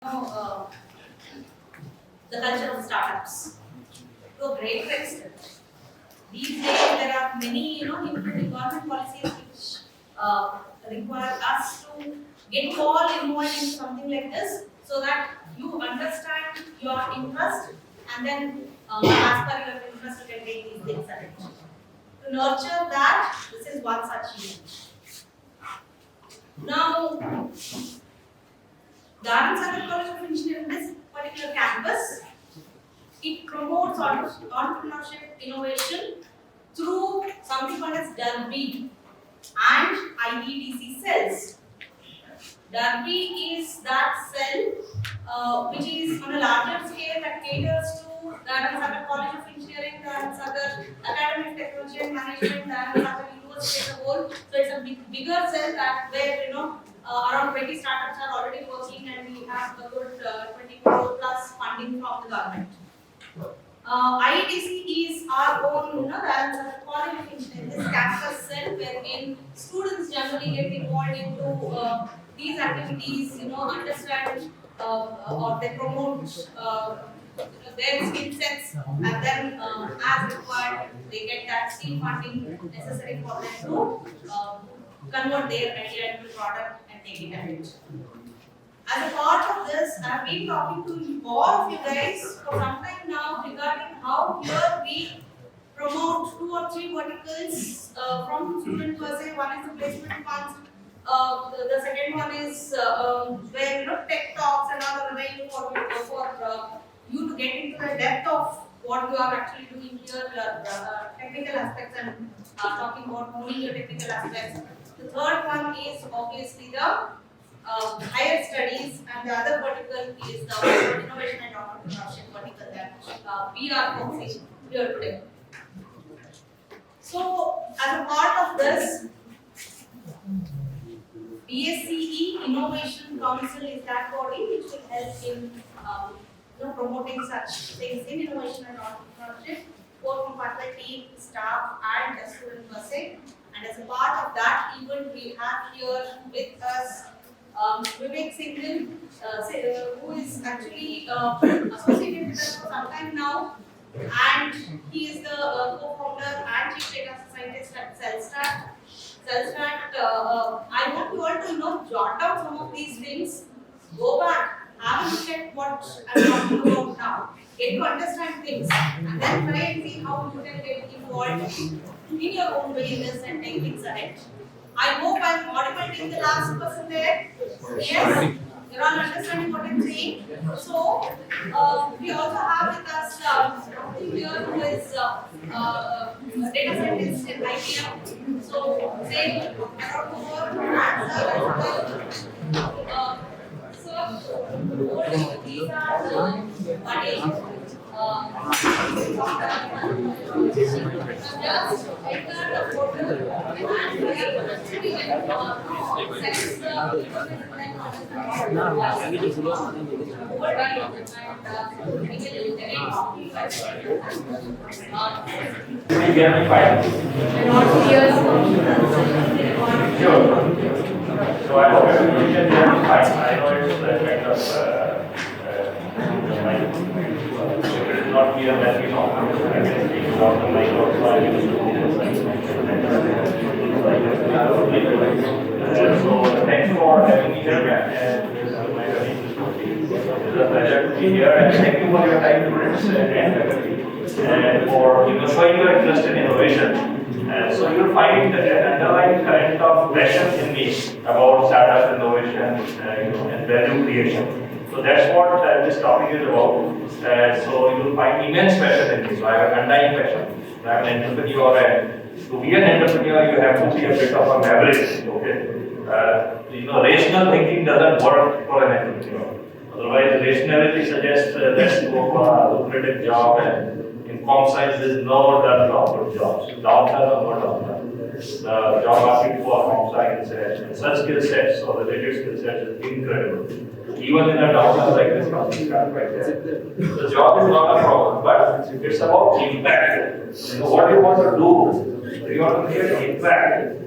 know, the culture of startups to a great extent. These days, there are many, including government policies which require us to get all involved in something like this, so that you understand your interest, and then as per your interest, you can take these things ahead. To nurture that, this is one such event. Now, Dayananda College of Engineering, this particular campus, it promotes entrepreneurship innovation through something called as Derby and IEDC cells. Derby is that cell which is on a larger scale that caters to Sagar College of Engineering, Sagar Academy of Technology and Management, Sagar University as a whole. So it's a bigger cell that where around 20 startups are already working, and we have a good 20 crore plus funding from the government. IETC is our own, the College of Engineering, this campus cell wherein students generally get involved into these activities, understand or they promote their skill sets, and then as required, they get that seed funding necessary for them to convert their idea into product and take it ahead. As a part of this, I have been talking to all of you guys for some time now regarding how here we promote 2 or 3 verticals from student per se. One is the placement funds. The second one is where tech talks and all arranged for you to get into the depth of what you are actually doing here, technical aspects, and talking about owning your technical aspects. The third one is obviously the higher studies, and the other vertical is the innovation and entrepreneurship vertical that we are focusing here today. So, as a part of this, DSCE Innovation Council is that body which will help in promoting such things in innovation and entrepreneurship, both from faculty, staff, and the student per se. And as a part of that event, we have here with us Vivek Singhal, who is actually associated with us for some time now, and he is the co-founder and chief data scientist at Cellstrat. Cellstrat, I want you all to jot down some of these things, go back, have a look at what I'm talking about now, get to understand things, and then try and see how you can get involved in your own way in this and take things ahead. I hope I'm audible till the last person there. Yes? You're all understanding what I'm saying? So, we also have with us here who is a data scientist in IBM. So, same, so, these are the budding. Just enter the portal and So I hope everyone can hear me fine. I know it's kind of if it is not clear, let me know. I can speak without the mic also. I can so thank you for having me here, and it's a pleasure to be here, and thank you for your time, students and faculty, and for showing your interest in innovation. So you'll find an underlying current of passion in me about startup innovation and value creation. So that's what this topic is about. So you'll find immense passion in me. So I have an undying passion. I'm an entrepreneur, and to be an entrepreneur, you have to be a bit of a maverick. Okay, rational thinking doesn't work for an entrepreneur. Otherwise, rationality suggests let's go for a lucrative job, and in comp science there is no dull job for jobs. Downturn or no downturn. The job market for comp science and such skill sets or related skill sets is incredible. Even in a downturn like this, companies can't quite there. The job is not a problem, but it's about impact. So what you want to do, you want to create impact.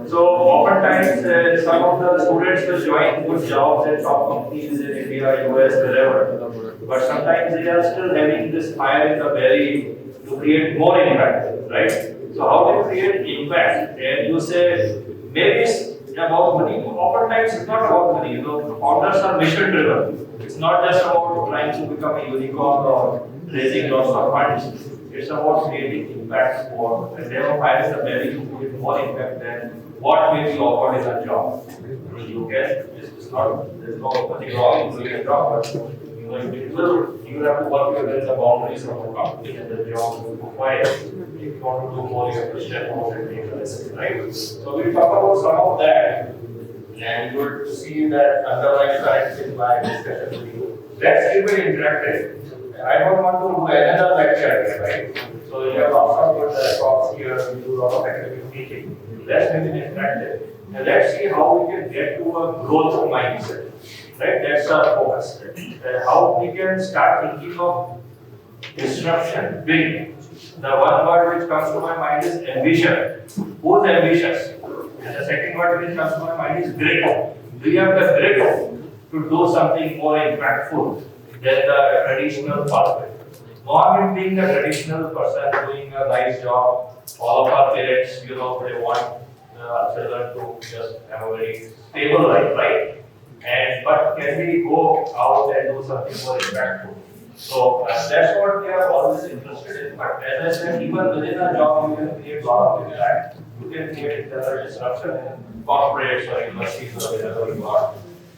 So oftentimes some of the students will join good jobs at top companies in India, US, wherever. But sometimes they are still having this fire in the belly to create more impact, right? So how do you create impact? And you say maybe it's about money. Oftentimes it's not about money. You know, founders are mission driven. It's not just about trying to become a unicorn or raising lots of funds. It's about creating impact for, and they are finding the belly to create more impact than what may be offered in a job. You can, it's not, there's no nothing wrong in doing a job, but you know, you have to work within the boundaries of the company and the job will require. If you want to do more, you have to step out and take a risk, right? So we talk about some of that, and you would see that underlying currents in my discussion with you. Let's keep it interactive. I don't want to do another lecture here, right? So you have lots of good talks here, we do a lot of academic teaching. Let's make it interactive. And let's see how we can get to a growth mindset. Right? That's our focus. How we can start thinking of disruption, big. The one word which comes to my mind is ambition. Who's ambitious? And the second word which comes to my mind is grit. Do you have the grit to do something more impactful than the traditional pathway? No, I mean being the traditional person doing a nice job. All of our parents, you know, they want children to just have a very stable life, right? And but can we go out and do something more impactful? So that's what we are always interested in. But as I said, even within a job, you can create a lot of impact. You can create internal disruption in corporates or universities or wherever you are.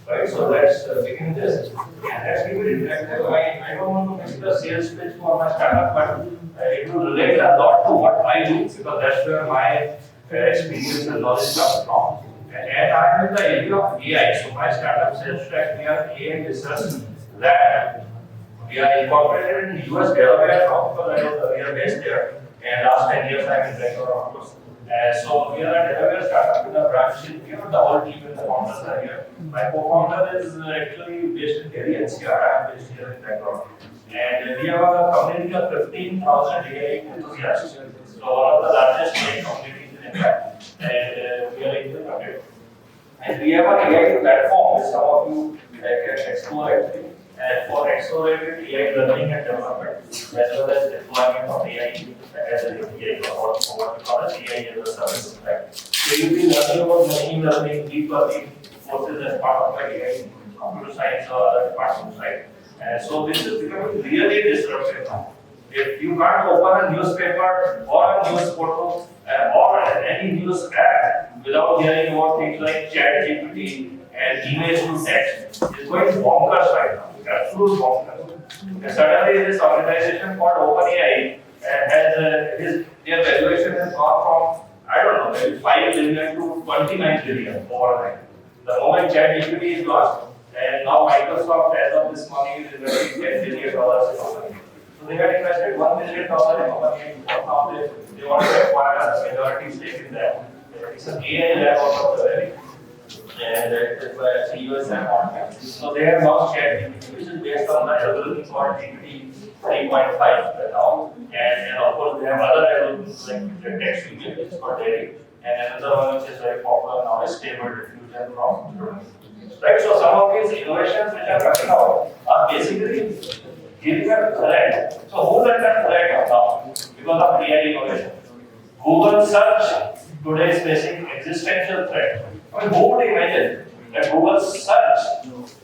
Right? So let's begin this. And let's give it interactive. I don't want to make the sales pitch for my startup, but it will relate a lot to what I do because that's where my experience and knowledge comes from. And I'm in the area of AI. So my startup Cellstrat, we are AI research lab. We are incorporated in the US Delaware now because we are based there. And last 10 years I'm in Bangalore, of course. So we are a Delaware startup with a branch in here. The whole team and the founders are here. My co-founder is actually based in Delhi NCR. I am based here in Bangalore. And we have a community of 15,000 AI enthusiasts. So one of the largest AI communities in India. And we are in the market. And we have an AI platform which some of you can explore actually. And for accelerated AI learning and development, as well as deployment of AI as an AI or what we call as AI as a service. Right? So you'll be learning about machine learning, deep learning courses as part of the AI, computer science or other departments, right? And so this is becoming really disruptive now. If you can't open a newspaper or a news portal or any news app without hearing about things like ChatGPT and emails to text, it's going bonkers right now. Absolute bonkers. And suddenly this organization called OpenAI has their valuation has gone from, I don't know, maybe 5 billion to 29 billion overnight. The moment ChatGPT is lost, and now Microsoft as of this morning is investing $10 billion in OpenAI. So they had invested $1 billion in OpenAI. Now they want to acquire a majority stake in that. It's an AI lab out of the valley. And it's by CEO Sam. So they have launched ChatGPT, which is based on the algorithm called GPT 3.5 now. And of course, they have other algorithms like the text image, which is called Derek. And another one which is very popular now is Stable Diffusion from Germany. Right? So some of these innovations which are coming out are basically giving a threat. So who's under threat now because of AI innovation? Google search today is facing existential threat. I mean, who would imagine that Google search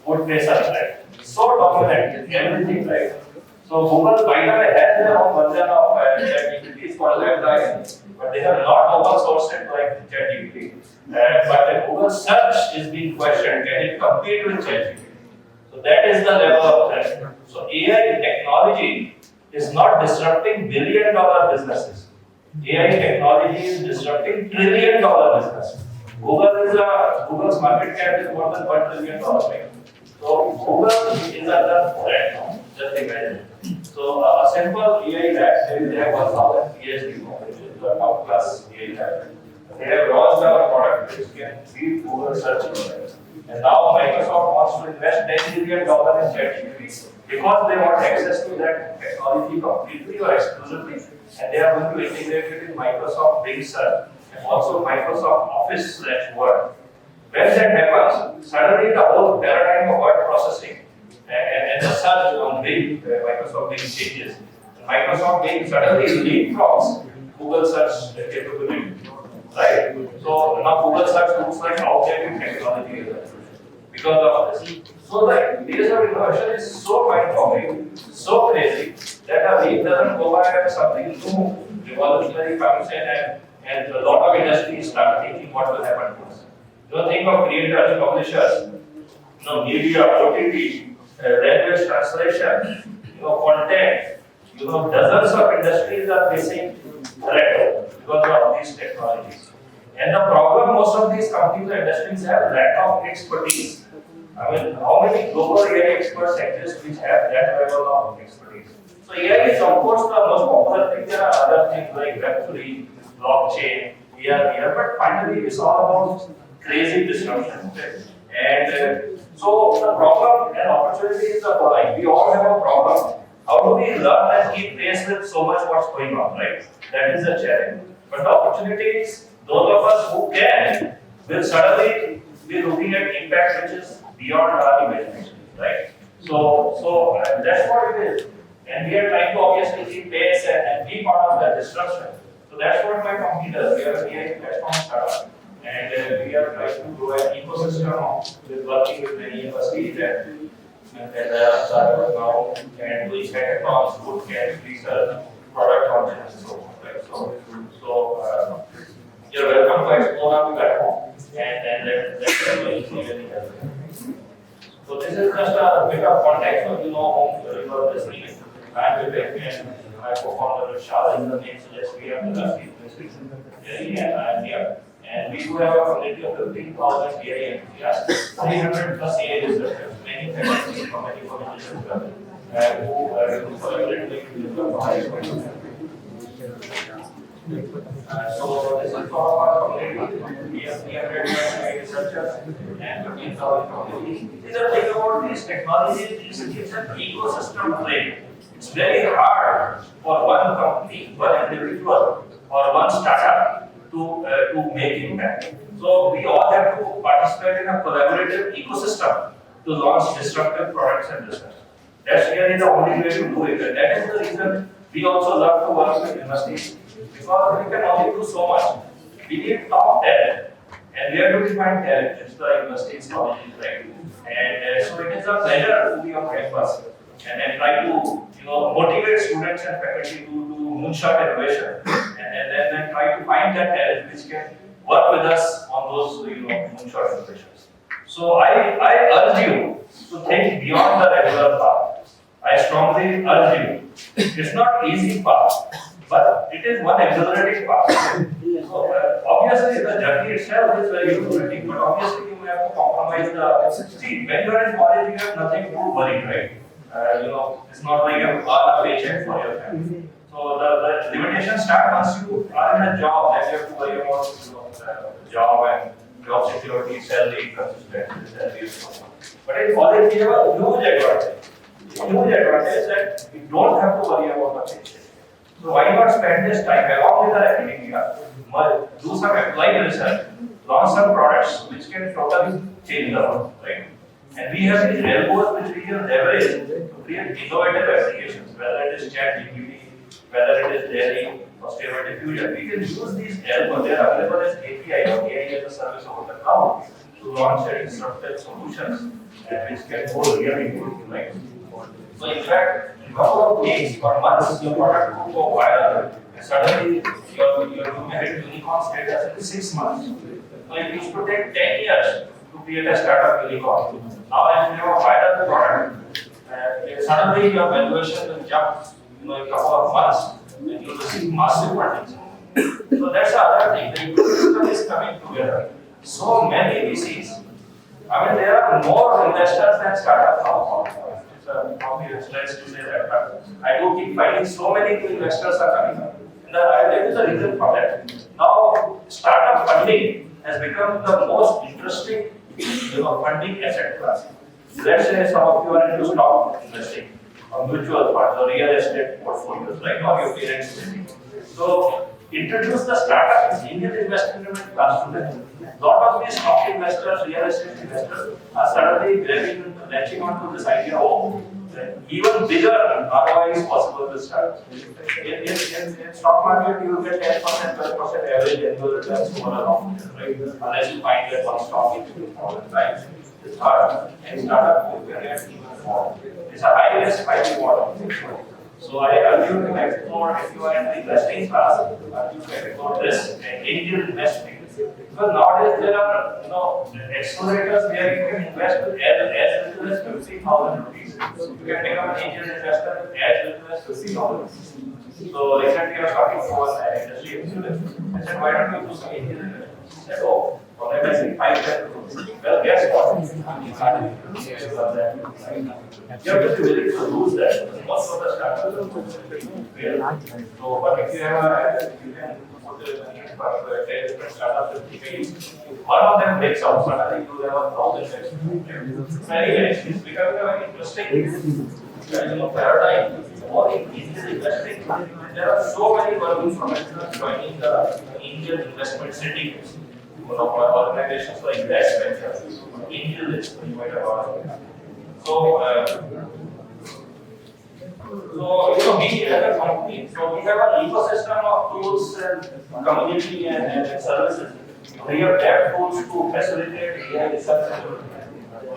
would face a threat? So dominant in everything, right? So Google, by the way, has their own version of ChatGPT. It's called LabDice, but they have not open sourced it like ChatGPT. But the Google search is being questioned. Can it compete with ChatGPT? So that is the level of threat. So AI technology is not disrupting billion-dollar businesses. AI technology is disrupting trillion-dollar businesses. Google's market cap is more than $1 trillion. Right? So Google is under threat now. Just imagine. So a simple AI lab, they have 1,000 PhD, which is the top class AI lab. They have launched our product which can beat Google search engine. And now Microsoft wants to invest $10 billion in ChatGPT because they want access to that technology completely or exclusively, and they are going to integrate it in Microsoft Bing Search. and also Microsoft Office/Word. When that happens, suddenly the whole paradigm of word processing and the search on Bing, Microsoft Bing changes. Microsoft Bing suddenly leapfrogs Google search capability, right? So now Google search looks like outdated technology because of this. So the pace of innovation is so mind-boggling, so crazy that a week doesn't go by and something new, revolutionary comes in and a lot of industries start thinking what will happen to us. You think of creators, publishers, media, OTT, language translation, content, dozens of industries are facing threat because of these technologies. And the problem most of these companies and industries have lack of expertise. I mean, how many global AI experts exist which have that level of expertise? So AI is of course the most popular thing. There are other things like Web3, blockchain, AR, but finally it's all about crazy disruption. Okay? And so the problem and opportunity is the following. We all have a problem. How do we learn and keep pace with so much what's going on, right? That is the challenge. But the opportunity is those of us who can will suddenly be looking at impact which is beyond our imagination, right? So that's what it is. And we are trying to obviously keep pace and be part of that disruption. So that's what my company does. We are a AI platform startup. And we are trying to grow an ecosystem with working with many universities and are now and doing hackathons, bootcamps, research, product launches, and so on. Right? So you're welcome to explore our platform and let's really help. So this is just a bit of context so you know whom you are listening. I'm Vivek and my co-founder Shah is the name suggests we have the last and I'm here. And we do have a community of 15,000 AI enthusiasts, 300 plus AI researchers, many faculty from many colleges as well, who collaborate with the so this is for our community. We have 300 AI researchers and 15,000 communities. These are things about these technologies, it's an ecosystem play. It's very hard for one company, one individual, or one startup to make impact. So we all have to participate in a collaborative ecosystem to launch disruptive products and business. That's really the only way to do it. And that is the reason we also love to work with universities because we can only do so much. We need top talent and we are to find talent. It's the university's colleges, right? And so it is a pleasure to be on campus and try to motivate students and faculty to do moonshot innovation and then try to find that talent which can work with us on those moonshot innovations. So I urge you to think beyond the regular path. I strongly urge you. It's not easy path, but it is one exhilarating path. So obviously the journey itself is very exhilarating, but obviously you have to compromise the. See, when you are in college, you have nothing to worry, right? It's not like you earn a paycheck for your family. So the limitations start once you are in a job, then you have to worry about job and job security, salary, consistency, But in college, we have a huge advantage. Huge advantage that we don't have to worry about the paycheck. So why not spend this time along with the academia, do some applied research, launch some products which can totally change the world, right? And we have these elbows which we can leverage to create innovative applications, whether it is ChatGPT, whether it is Delhi or Stable Diffusion. We can use these elbows, they are available as API or AI as a service over the cloud to launch disruptive solutions which can go really good, right? So in fact, in a couple of weeks or months, your product will go viral and suddenly you may hit unicorn status in 6 months. So it used to take 10 years to create a startup unicorn. Now if you have a viral product, suddenly your valuation will jump in a couple of months and you will receive massive funding. So that's the other thing. The ecosystem is coming together. So many VCs. I mean, there are more investors than startups now. It's a obvious stress to say that. But I do keep finding so many new investors are coming up. And I'll tell you the reason for that. Now, startup funding has become the most interesting funding asset class. Let's say some of you are into stock investing, or mutual funds, or real estate portfolios, right? Or your parents' investing. So introduce the startup angel investment class to them. Lot of these stock investors, real estate investors are suddenly latching onto this idea of even bigger ROI is possible to start. In stock market, you will get 10%, 12% average annual returns over a long term, right? Unless you find that one stock is important, right? It's hard. And startup will get even more. It's a high risk, high reward. So I urge you to explore, if you are in the investing class, I urge you to explore this and angel investing. Because nowadays there are, accelerators where you can invest as little as 50,000 rupees. You can become an angel investor as little as 50,000. So recently I was talking to one industry executive. I said, why don't you do some angel investment? He said, oh, well, let me see, 5 rupees. Well, guess what? You have to be willing to lose that. Most of the startups will. So, but if you have you can put the startups with one of them breaks out, but I think you have 1,000. Anyway, it's becoming a very interesting paradigm. More in angel investing. There are so many working professionals joining the angel investment syndicates. Organizations like Dash Ventures, AngelList, you might have heard of it. So, we as a company, so we have an ecosystem of tools and community and services. We have dev tools to facilitate AI research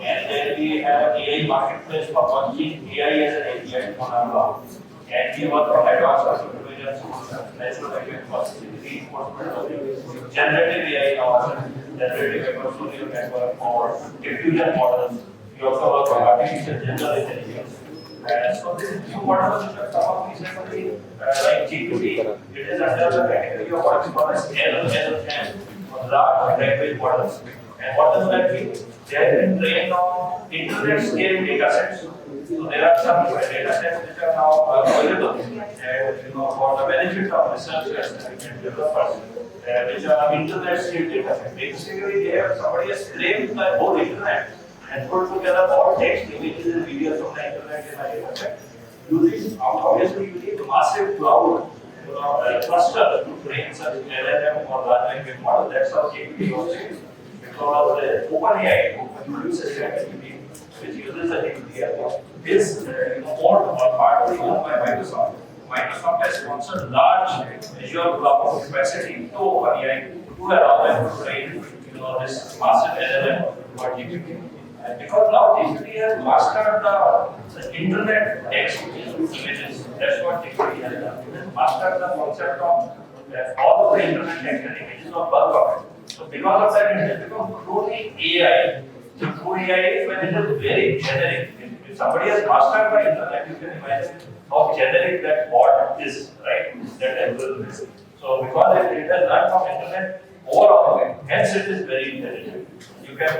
and then we have AI marketplace for launching AI as an API on our blog. And we work on advanced supervision solutions, natural language processing, reinforcement learning, generative AI or generative adversarial network for diffusion models. We also work on artificial general intelligence. So this is new models which are some of these recently, like GPT. It is under the category of what is called as LLM, large language models. And what does that mean? They have been trained on internet scale data sets. So there are some data sets which are now available, and for the benefit of researchers and developers, which are internet scale data sets. Basically, somebody has scraped the whole internet and put together all text, images, and videos from the internet in a data set. Using obviously you need massive cloud, cluster to train such LLM or large language model. That's how GPT was trained. Because OpenAI, produces GPT, which uses the GPT, is owned or partly owned by Microsoft. Microsoft has sponsored large Azure cloud capacity to OpenAI to allow them to train this massive LLM or GPT. And because now GPT has mastered the internet text images, that's what GPT has done. It has mastered the concept of all of the internet text and images of bulk of it. So because of that, it has become truly AI. So true AI is when it is very generic. If somebody has mastered the internet, you can imagine how generic that bot is, right? That algorithm is. So because it has learned from internet overall, hence it is very intelligent. You can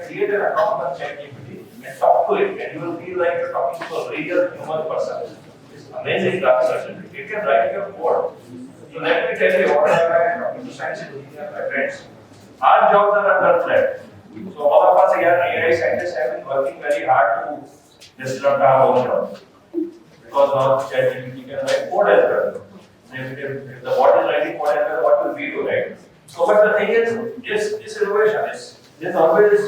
create an account on ChatGPT and talk to it, and you will feel like you're talking to a real human person. It's amazing that it can write your code. So let me tell you what I am talking to science engineers, my friends. Our jobs are under threat. So all of us here, AI scientists, have been working very hard to disrupt our own jobs. Because now ChatGPT can write code as well. If the bot is writing code as well, what will we do, right? So, but the thing is, this innovation there's always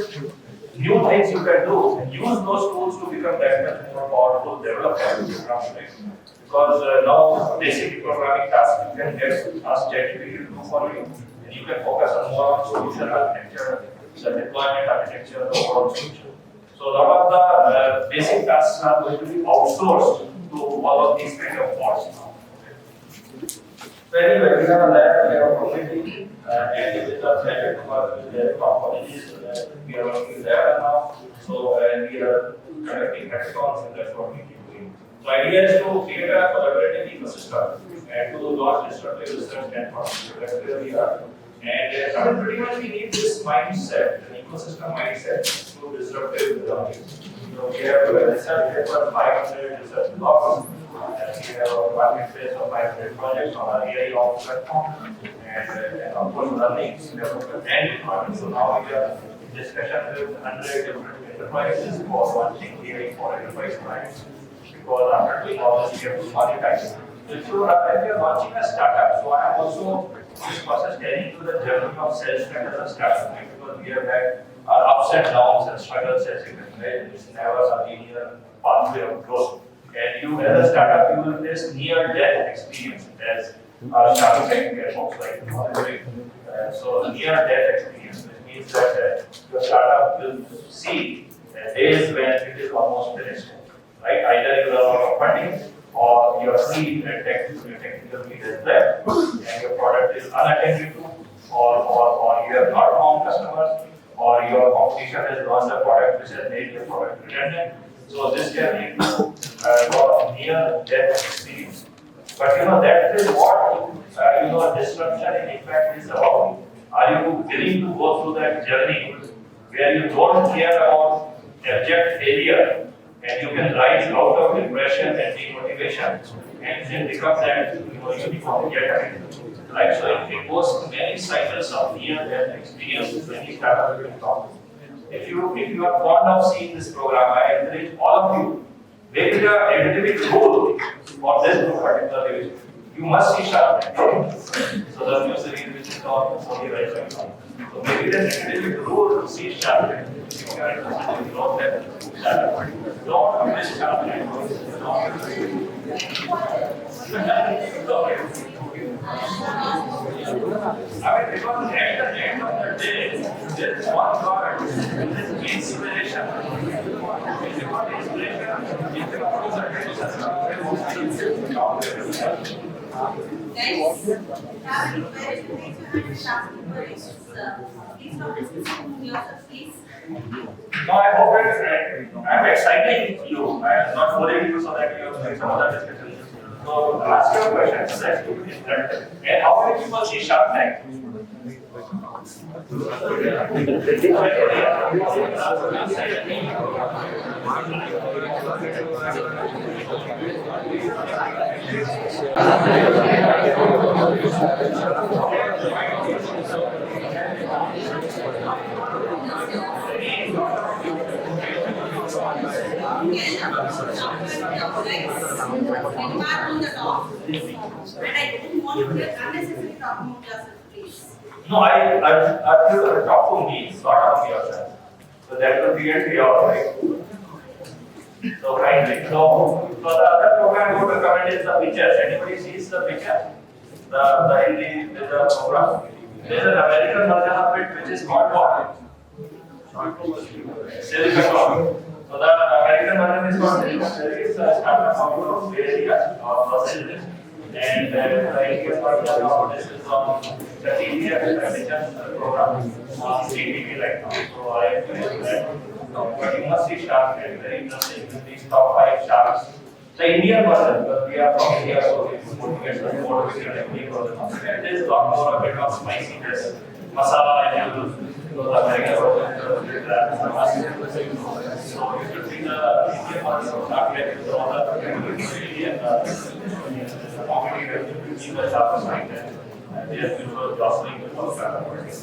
new things you can do and use those tools to become that much more powerful, develop programs, right? Because now basic programming tasks you can ask ChatGPT to do for you. And you can focus on more on solution architecture, the deployment architecture, the overall solution. So a lot of the basic tasks are going to be outsourced to all of these kind of bots now. So anyway, we have a lab, we have a community, and with the pleasure to work with the top colleges. We are working there now. So and we are conducting hackathons, and that's what we keep doing. So idea is to create a collaborative ecosystem and to launch disruptive research networks. So that's where we are. And pretty much we need this mindset, an ecosystem mindset to disruptive learning. So we have a research paper, 500 research blogs, and we have a marketplace of 500 projects on our AI Ops platform, and of course learning, development and deployment. So now we are in discussion with 100 different enterprises for launching AI for enterprise clients. Because after doing all this, we have to monetize. If you're launching a startup, so I am also this process telling you the journey of Cellstrat as a startup, right? Because we have had our ups and downs and struggles as you can, right? It's never a linear pathway of growth. And you, as a startup, you will face near-death experience as our startup technical folks like right? So near-death experience, which means that your startup will see days when it is almost finished, right? Either you run out of funding or your seed and technical need is left and your product is unattended to, or you have not found customers, or your competition has launched a product which has made your product redundant. So this can lead to a lot of near-death experience. But that is what disruption in impact is about. Are you willing to go through that journey where you don't care about abject failure and you can rise out of depression and demotivation and become that unicorn yet again? Right? So it goes through many cycles of near-death experience when you start a problem. If you are fond of seeing this program, I encourage all of you, make it a academic rule for this group particularly. You must see Shark Tank. So the new series which is on Sony right now. So make it an academic rule to see Shark Tank. If you are interested in growth, then Shark Tank. Don't miss Shark Tank. I mean, because at the end of the day, there is one word, this inspiration. If you want inspiration, if you want Guys, have you very please not discussing yourself, please. No, I hope I'm exciting you. I am not worrying you so that you have some other discussion. So ask your questions. Let's do it. And how many people see Shark Tank? And I didn't want to get unnecessarily talking about yourself, please. No, I feel that talk to me, not on yourself. So that will create your right. So kindly. So the other program I would recommend is the pictures. Anybody sees the picture? The Hindi with the program. There is an American version of it which is called what? Silicon. So the American version is called Silicon. There is a startup of various processes. And the Indian version of this is on the TV application program on CTV right now. So I encourage that. But you must see Shark Tank, very interesting. These top 5 sharks. The Indian version, because we are from India, so it motivates us more to see the Indian version. There is a lot more a bit of spiciness, masala and the American version. So you should see the Indian version of Shark Tank with all the Indian comedy in the shark side. And they are people jostling with all kind of words.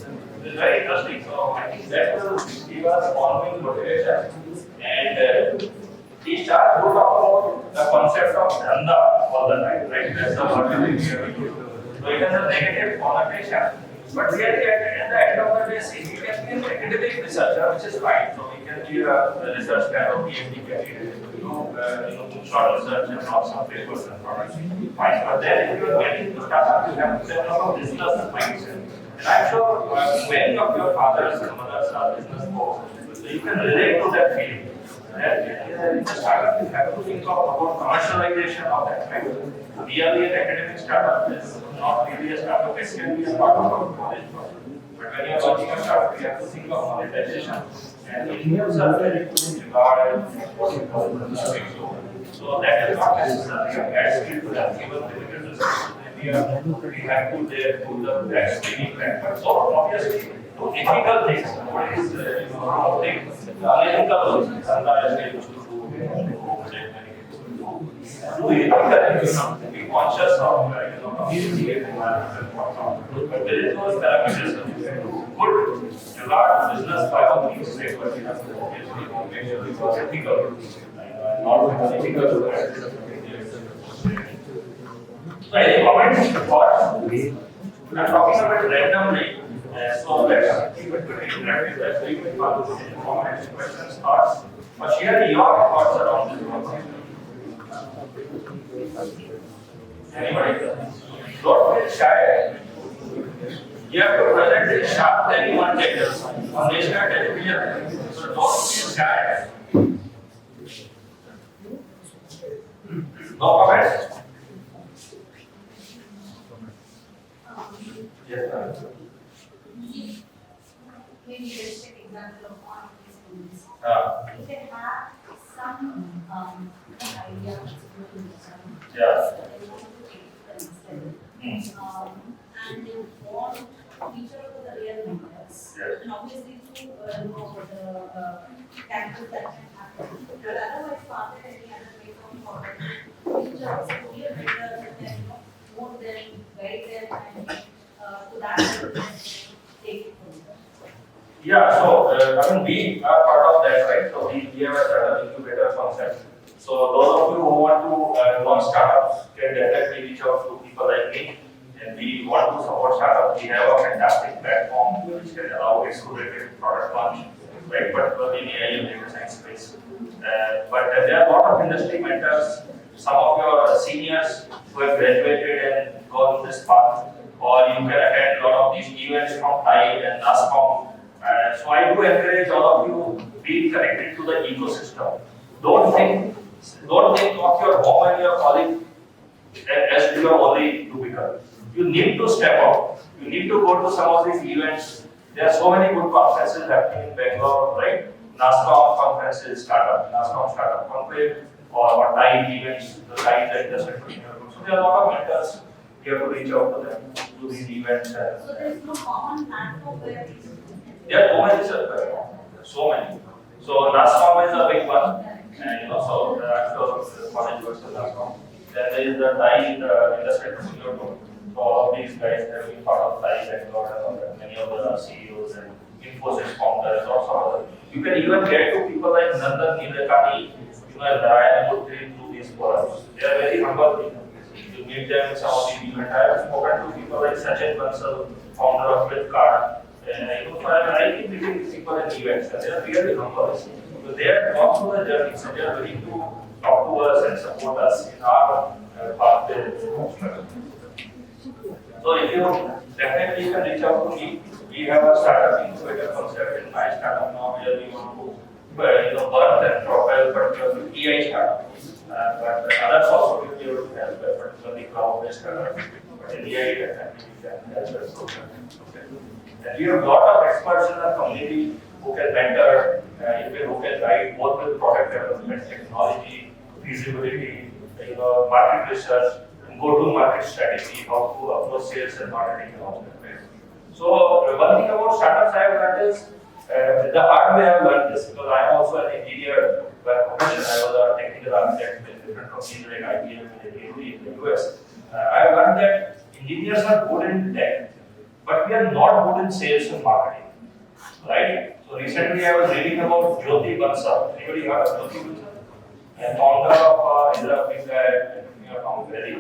It's very interesting. So I think that will give us following motivation. And each chart will talk about the concept of dhanda all the time, right? That's the word we hear. So it has a negative connotation. But really at the end of the day, see, we can be an academic researcher, which is fine. So we can be a research fellow, PhD candidate, do short research and not some papers and products. Fine. But then if you are getting to startup, you have to develop a business mindset. And I'm sure many of your fathers and mothers are business folks, so you can relate to that feeling. And in the startup, you have to think about commercialization of that, right? Really, an academic startup is not really a startup, it can be a part of our college project. But when you are launching a startup, you have to think of monetization. And Indians are very good in regard and so that is not necessarily a bad skill to have given limited resources. We have to do the best training factor. So obviously, to ethical things, what is promoting unethical things, and I used to do ethical, be conscious of community and environment and whatnot. But there is no parameters. Good regard business by all means, right? But you have to obviously make sure it was ethical, not unethical. So any comments for? I'm talking about randomly. So let's keep it pretty interactive. Let's keep it fun. Comments, questions, thoughts. Or share your thoughts around this conversation. Anybody? Don't get shy. You have to present it sharp than you want it on national television. So don't be shy. No comments? Yes, ma'am. Maybe let's take example of one of these students. Uh, If they have some idea of yeah. and they want to reach out to the real numbers. Yes. And obviously through the campus that can happen. But otherwise, are there any other ways of forward? Reach out to real leaders and then mold them, guide them, and to that level, take it from there. Yeah, so I mean, we are part of that, right? So we have a startup incubator concept. So those of you who want to launch startups can definitely reach out to people like me. And we want to support startups. We have a fantastic platform which can allow accelerated product launch, right? Particularly in AI and data science space. But there are a lot of industry mentors, some of your seniors who have graduated and gone this path, or you can attend a lot of these events from TIE and NASCOM. So I do encourage all of you be connected to the ecosystem. Don't think of your home and your colleague as your only cubicle. You need to step out. You need to go to some of these events. There are so many good conferences happening in Bangalore, right? NASCOM conferences, NASCOM startup conclave, or TIE events, the TIE that does it. So there are a lot of mentors. You have to reach out to them, to these events. So there is no common platform where these There are so many. So NASCOM is a big one, and so I'm sure the college works with NASCOM. Then there is the TIE, the industry entrepreneur group. So all of these guys have been part of TIE Bangalore and all that. Many of the CEOs and Infosys founders, lots of other. You can even get to people like Nandan Nilekani, and Ryan Murthy through these forums. They are very humble people. You meet them in some of these events. I have spoken to people like Sachin Bansal, founder of Flipkart. I keep meeting people at events, and they are really humble. So they are gone through the journey, so they are willing to talk to us and support us in our path there. So if you definitely can reach out to me, we have a startup incubator concept in my startup now where we want to birth and propel particularly AI startup. But others also will be able to help, particularly cloud-based startup. But in AI, definitely we can help as well. And we have a lot of experts in the community who can mentor, who can guide both with product development, technology, feasibility, market research, and go-to-market strategy, how to approach sales and marketing and all that. Right? So one thing about startups I have learned is the hard way I have learned this because I am also an engineer by profession. I was a technical architect in different companies like IBM and AT&T in the US. I have learned that engineers are good in tech, but we are not good in sales and marketing, right? So recently I was reading about Jyoti Bansal. Anybody heard of Jyoti Bansal? And founder of a big guy, Tom Ferry.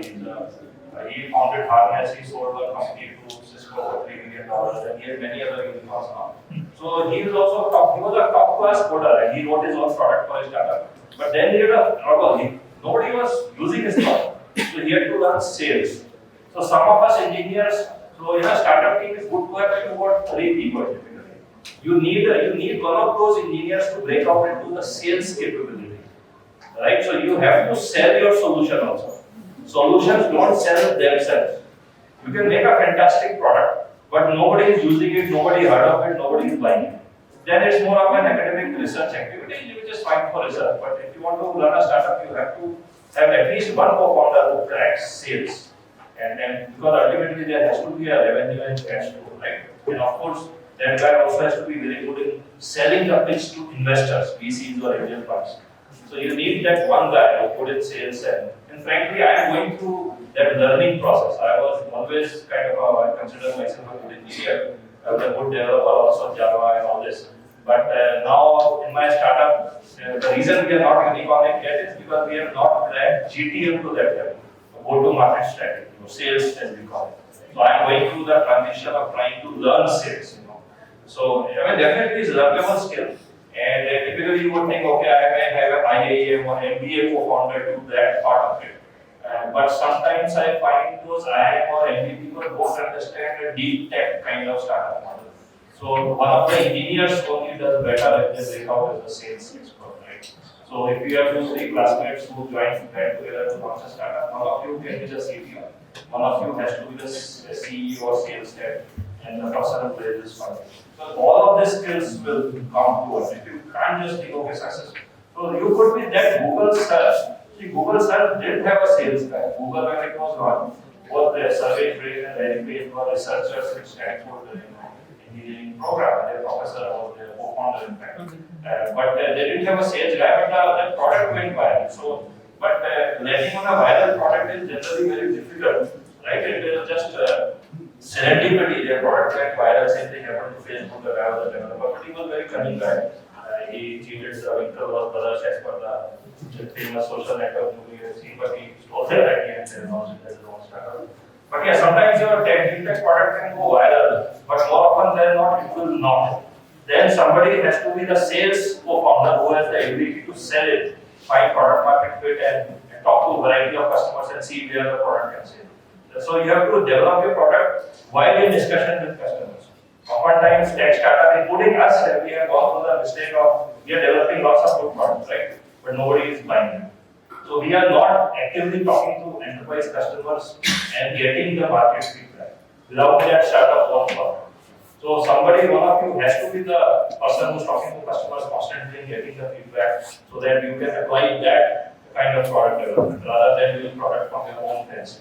He founded Harness. He sold one company to Cisco for $3 million, and he had many other unicorns now. So he was also he was a top class coder, and he wrote his own product for his startup. But then he had a trouble. Nobody was using his product, so he had to learn sales. So some of us engineers. So startup team is good to have 2 or 3 people typically. You need one of those engineers to break out into the sales capability, right? So you have to sell your solution also. Solutions don't sell themselves. You can make a fantastic product, but nobody is using it, nobody heard of it, nobody is buying it. Then it's more of an academic research activity, which is fine for research. But if you want to run a startup, you have to have at least one co-founder who cracks sales. And because ultimately there has to be a revenue and cash flow, right? And of course, that guy also has to be very good in selling the pitch to investors, VCs or angel funds. So you need that one guy who's good in sales and frankly, I am going through that learning process. I was always I consider myself a good engineer. I was a good developer also Java and all this. But now in my startup, the reason we are not unicorn yet is because we have not cracked GTM to that level. go-to-market strategy, sales as we call it. So I'm going through the transition of trying to learn sales. So I mean, definitely it's a learnable skill. And typically you would think, okay, I may have an IIM or MBA co-founder do that part of it. But sometimes I find those IIM or MBA people don't understand the deep tech kind of startup model. So one of the engineers only does better if they break out as a sales expert, right? So if you have two, three classmates who join band together to launch a startup, one of you can be the CTO, one of you has to be the CEO or sales head, and the person who plays this fund. So all of these skills will come to us. If you can't just think, okay, successful. So you could be that Google search. See, Google search didn't have a sales guy. Google, when it was launched, both the survey trained and educated were researchers in Stanford, engineering program. Their professor was their co-founder, in fact. But they didn't have a sales guy, but the product went viral. So, but landing on a viral product is generally very difficult, right? It is just serendipity. Their product went viral. Same thing happened to Facebook. The guy was a developer, but he was very cunning guy. He cheated the Winkle was brothers as per the famous social network movie you have seen, but he stole their idea and launched it as his own startup. But yeah, sometimes your tech product can go viral, but more often than not, it will not. Then somebody has to be the sales co-founder who has the ability to sell it, find product market fit, and talk to a variety of customers and see where the product can sell. So you have to develop your product while in discussion with customers. Oftentimes, tech startup, including us, we have gone through the mistake of we are developing lots of good products, right? But nobody is buying them. So we are not actively talking to enterprise customers and getting the market feedback. Without that, startup won't work. So somebody, one of you, has to be the person who's talking to customers constantly and getting the feedback, so that you can apply that kind of product development rather than doing product from your own fancy.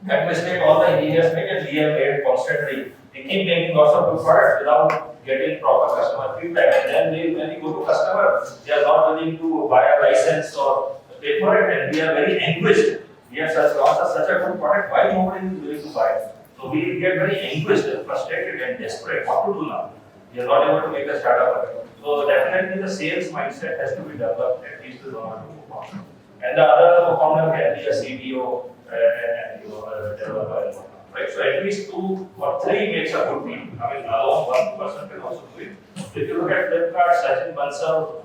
That mistake all the engineers make, and we have made constantly. They keep making lots of good products without getting proper customer feedback. And then when we go to customer, they are not willing to buy a license or pay for it, and we are very anguished. We have launched such a good product, why nobody is willing to buy it? So we get very anguished and frustrated and desperate. What to do now? We are not able to make a startup. So definitely the sales mindset has to be developed at least with one or two co-founders. And the other co-founder can be a CTO and a developer and whatnot. Right? So at least 2 or 3 makes a good team. I mean, alone one person can also do it. If you look at Flipkart, Sachin Bansal,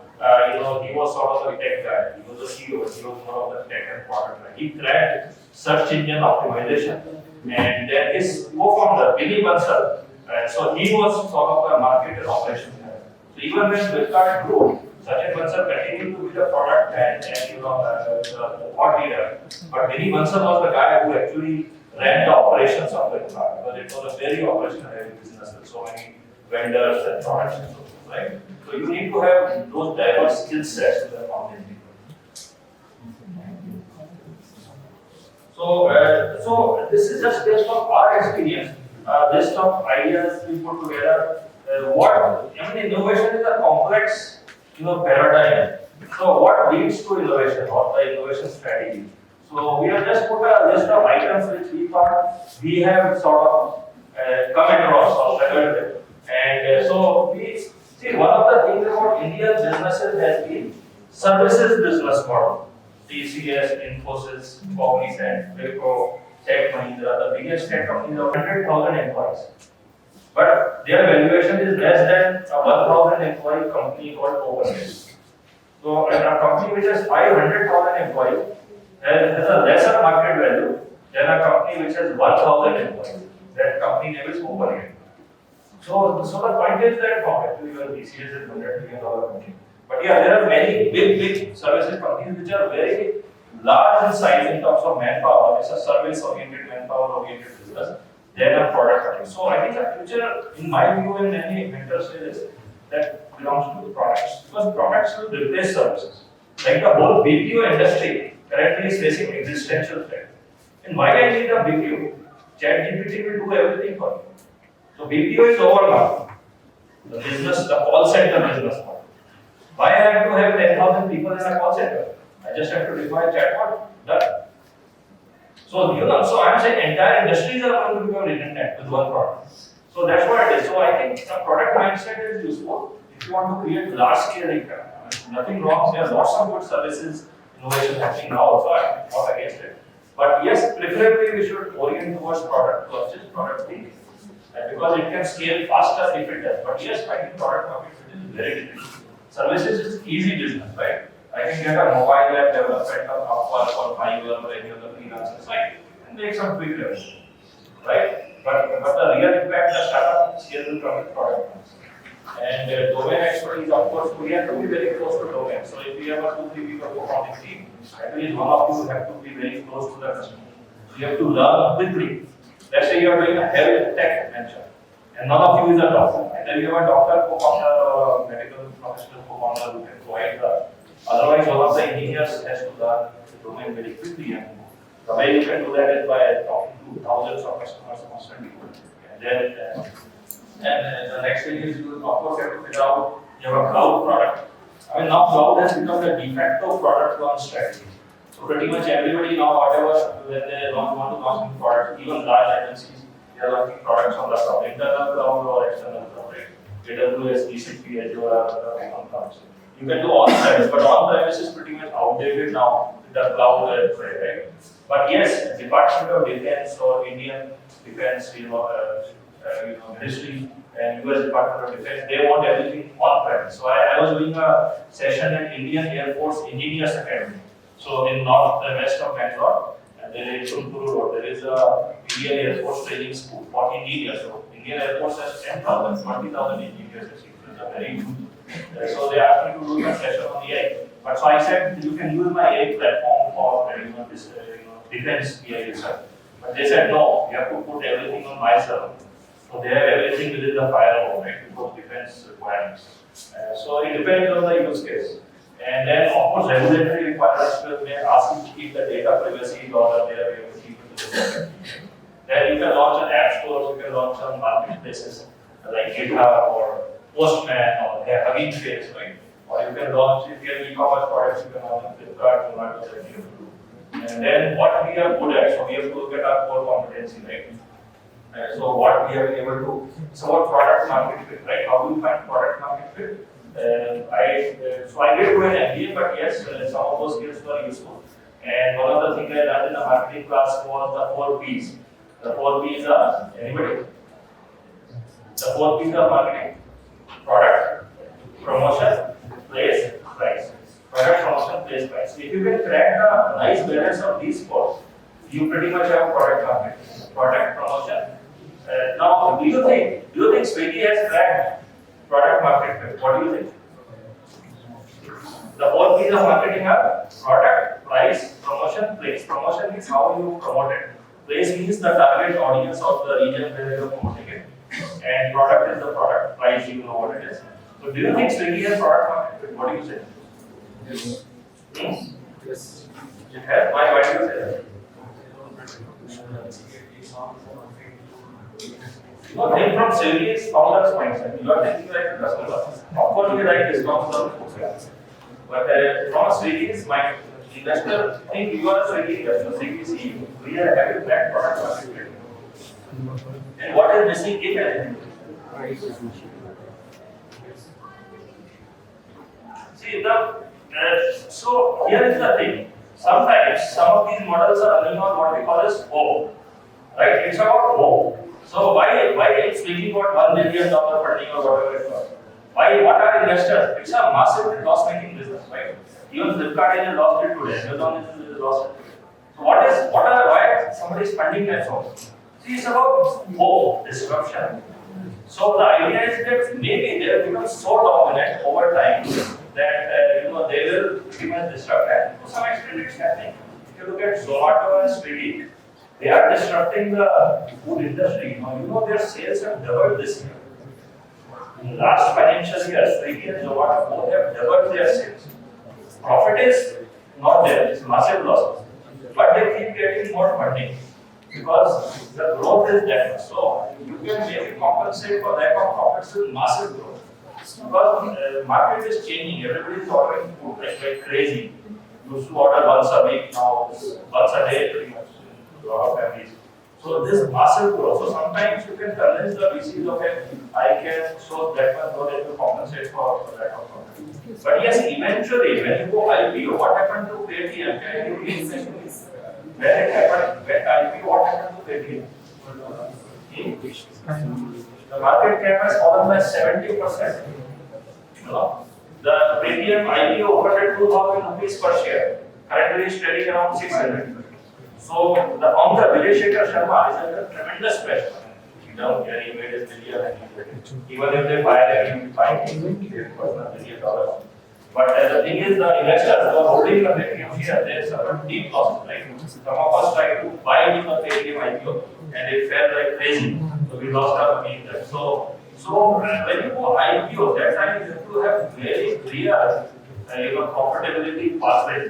he was sort of a tech guy. He was a CEO. He was more of the tech and product guy. He cracked search engine optimization. And then his co-founder, Billy Bansal, so he was sort of a market and operations guy. So even when Flipkart grew, Sachin Bansal continued to be the product and the thought leader. But Billy Bansal was the guy who actually ran the operations of the car, because it was a very operational heavy business with so many vendors and products and so forth, right? So you need to have those diverse skill sets to the founding people. So this is just based on our experience, list of ideas we put together. Innovation is a complex, paradigm. So what leads to innovation? What the innovation strategy? So we have just put a list of items which we thought we have sort of come across or struggled with. And so we see one of the things about Indian businesses has been services business model. TCS, Infosys, Cognizant, Wipro, Tech Mahindra, the biggest tech companies have 100,000 employees. But their valuation is less than a 1,000 employee company called OpenAI. So a company which has 500,000 employees has a lesser market value than a company which has 1,000 employees. That company name is OpenAI. So the point is that actually your TCS is $100 million company. But yeah, there are many big services companies which are very large in size in terms of manpower. It's a service-oriented, manpower-oriented business. Then a product company. So I think the future, in my view, and many mentors say this, that belongs to products. Because products will replace services. Like the whole BPO industry currently is facing existential threat. And why I need a BPO? ChatGPT will do everything for you. So BPO is over now. The call center business model. Why I have to have 10,000 people in a call center? I just have to deploy a chatbot. Done. So so I'm saying entire industries are going to become redundant with one product. So that's what it is. So I think the product mindset is useful if you want to create large scale income. Nothing wrong. There are lots of good services innovation happening now, so I'm not against it. But yes, preferably we should orient towards product versus product thinking. Because it can scale faster if it does. But yes, finding product market fit is very difficult. Services is easy business, right? I can get a mobile app development on Upwork or Fiverr or any other freelancer site and make some quick revenue, right? But the real impact the startup scale will come with product. And domain expertise, of course, we have to be very close to domain. So if we have a 2-3 people co-founding team, at least one of you have to be very close to the customer. You have to learn quickly. Let's say you are doing a health tech venture, and none of you is a doctor. Either you have a doctor co-founder or a medical professional co-founder who can provide the. Otherwise, one of the engineers has to learn the domain very quickly. And the way you can do that is by talking to thousands of customers constantly. And then, the next thing is you of course have to figure out you have a cloud product. I mean, now cloud has become the de facto product launch strategy. So pretty much everybody now, whatever when they want to launch new products, even large agencies, they are launching products on the cloud, internal cloud or external cloud, right? AWS, GCP, Azure are the clouds. You can do on-premise, but on-premise is pretty much outdated now with the cloud, right? But yes, Department of Defense or Indian Defense, Ministry and US Department of Defense, they want everything on-premise. So I was doing a session at Indian Air Force Engineers Academy. So in north west of Bangalore, and there is there is a Indian Air Force training school for engineers. So Indian Air Force has 10,000, 20,000 engineers. It's a very huge. So they asked me to do a session on AI. But so I said you can use my AI platform for this defense AI research. But they said no, you have to put everything on my server. So they have everything within the firewall, right? Because defense requirements. So it depends on the use case. And then, of course, regulatory requirements may ask you to keep the data privacy or they are able to keep it. Then you can launch an app store, you can launch some marketplaces like GitHub or Postman or Hugging Face, right? Or you can launch, if you have e-commerce products, you can launch on Flipkart, Zomato, that you have to do. And then what we are good at, so we have to look at our core competency, right? So what we have been able to, so what product market fit, right? How do you find product market fit? So I did do an MBA, but yes, some of those skills were useful. And one of the things I learned in the marketing class was the 4 P's. The 4 P's are, anybody? The 4 P's are marketing, product, promotion, place, price. Product, promotion, place, price. So if you can crack the nice balance of these 4, you pretty much have product market. Product, promotion. Now, do you think Swiggy has cracked product market fit? What do you think? The 4 P's of marketing are product, price, promotion, place. Promotion means how you promote it. Place means the target audience of the region where you are promoting it. And product is the product. Price, you know what it is. So, do you think Swiggy has product market fit? What do you say? Yes. Yes. It has. Why do you say that? No, think from Swiggy's founder's mindset. You are thinking like a customer. Of course, we write discounts on food. But from a Swiggy's mind, investor think you are a Swiggy investor, Swiggy CEO. We are having that product market fit. And what is missing, if anything? See, so here is the thing. Sometimes some of these models are running on what we call as hope. Right? It's about hope. So why Swiggy got $1 billion funding or whatever it was? Why? What are investors? It's a massive loss-making business, right? Even Flipkart has lost it today. Amazon has lost it today. So why somebody is funding that so? See, it's about hope, disruption. So the idea is that maybe they have become so dominant over time that they will pretty much disrupt, and to some extent it's happening. If you look at Zomato and Swiggy, they are disrupting the food industry. Their sales have doubled this year. In the last financial year, Swiggy and Zomato both have doubled their sales. Profit is not there, it's massive loss. But they keep getting more funding because the growth is there. So you can maybe compensate for lack of profits with massive growth. Because market is changing, everybody is ordering food like crazy. Used to order once a week, now once a day pretty much. A lot of families. So this massive growth. So sometimes you can convince the VCs, okay, I can show that much growth to compensate for lack of profit. But yes, eventually when you go IPO, what happened to Paytm? Can you invest? when it happened, when IPO, what happened to Paytm? The market cap has fallen by 70%. You know, the Paytm IPO offered at 2,000 rupees per share. Currently is trading around 600. So the founder Vivek Sharma is under tremendous pressure. Down here, he made his million, and even if they fire him, he will find $1 billion. But the thing is, the investors who are holding the Paytm share, they suffered deep losses. Like some of us tried to buy the Paytm IPO, and it fell like crazy. So we lost our money in that. So when you go IPO, that time you have to have very clear, profitability pathway.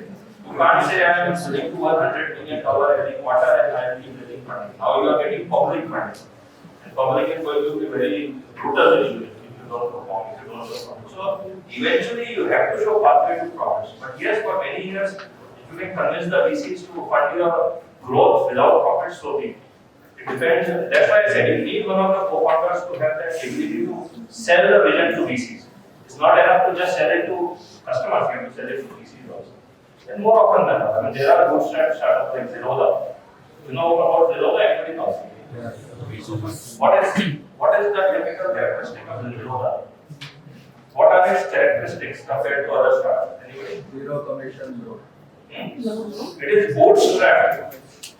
You can't say I am selling to $100 million every quarter and I will be getting funding. Now you are getting public funding. And public is going to be very brutal if you don't perform, if you don't perform. So eventually you have to show pathway to profits. But yes, for many years, if you can convince the VCs to fund your growth without profits, so be it. It depends. That's why I said you need one of the co-founders to have that ability to sell the vision to VCs. It's not enough to just sell it to customers, you have to sell it to VCs also. And more often than not, I mean, there are bootstrap startups like Zerodha. You know about Zerodha actually also. Yeah. What is the typical characteristic of Zerodha? What are its characteristics compared to other startups? Anybody? Zero commission, bro. It is bootstrap.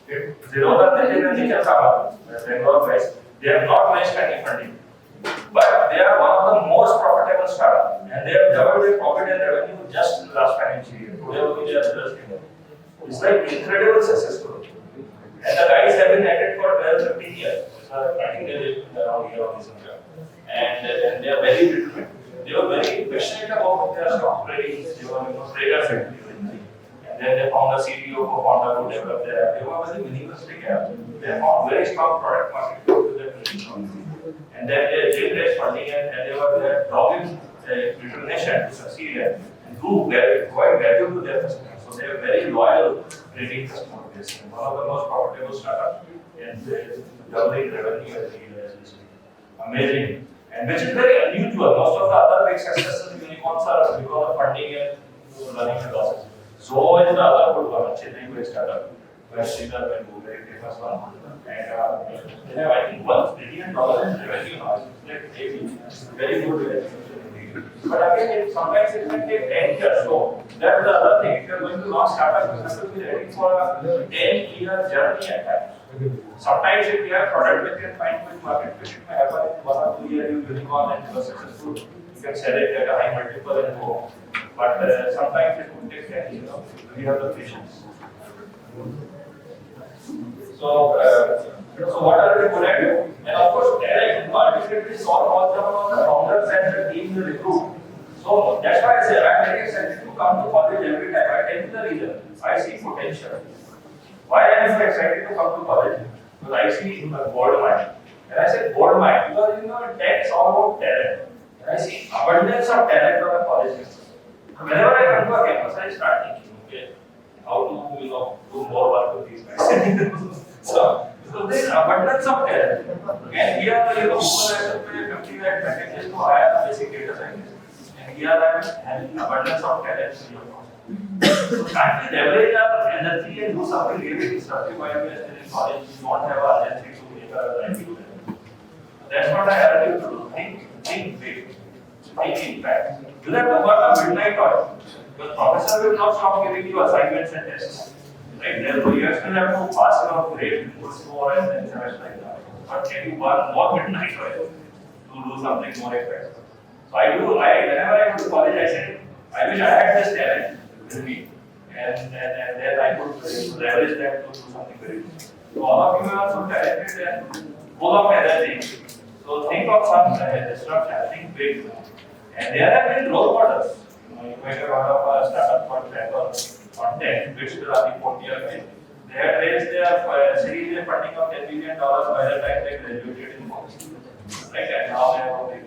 Zerodha, they are nature Sagar, Bangalore based. They have not raised any funding, but they are one of the most profitable startups, and they have doubled their profit and revenue just in the last financial year. Today only they are just it's like incredible success story. And the guys have been at it for 12, 15 years. I think they live around here on this area. And they are very determined. They were very passionate about their stock trading. They were traders. And then they found a CTO, co-founder who developed their app. They were very minimalistic app. They found very strong product market fit to their trading company. And then they generated funding and they were their dogged determination to succeed and provide value to their customers. So they are very loyal trading customer base. And one of the most profitable startups and doubling revenue as amazing. And which is very unusual. Most of the other big successful unicorns are because of funding and running the losses. So is the other good one, Chennai-based startup, where Sagar and very famous one. And they have, I think, $1 billion in revenue now. It's very good revenue. But again, sometimes it can take 10 years. So that's the other thing. If you're going to launch startup, you have to be ready for a 10-year journey at times. Sometimes if you have product which can find good market fit, it may happen in 1 or 2 years, you unicorn and you are successful. You can sell it at a high multiple and go. But sometimes it would take 10 years. We have the patience. So what are we good at? And of course, talent, ultimately is all down on the founders and the team they recruit. So that's why I say I'm very excited to come to college every time. I tell you the reason. I see potential. Why I am so excited to come to college? Because I see a gold mine. And I say gold mine because tech is all about talent. And I see abundance of talent on the college campus. Whenever I come to a campus, I start thinking, okay, how to do more work with these guys. So there is abundance of talent. And here, Google has to pay 50 lakh packages to hire a basic data scientist. And here I am having abundance of talent. So can't we leverage our energy and do something really disruptive while we are still in college? We don't have our energy to make our life do that. That's what I urge you to do. Think big. Think impact. You have to work a midnight oil. Because professor will not stop giving you assignments and tests. Right? Therefore, you still have to pass your grade, score, and then semester like that. But can you work more midnight oil to do something more effective? So whenever I go to college, I say, I wish I had this talent with me. And then I could leverage that to do something very good. So all of you are so talented and full of energy. So think of some disruption, think big. And there have been role models. You might have heard of a startup called Sagar on tech, which is running 40 years. They had raised their series A funding of $10 billion by the time they graduated in March. Right? And now they have a big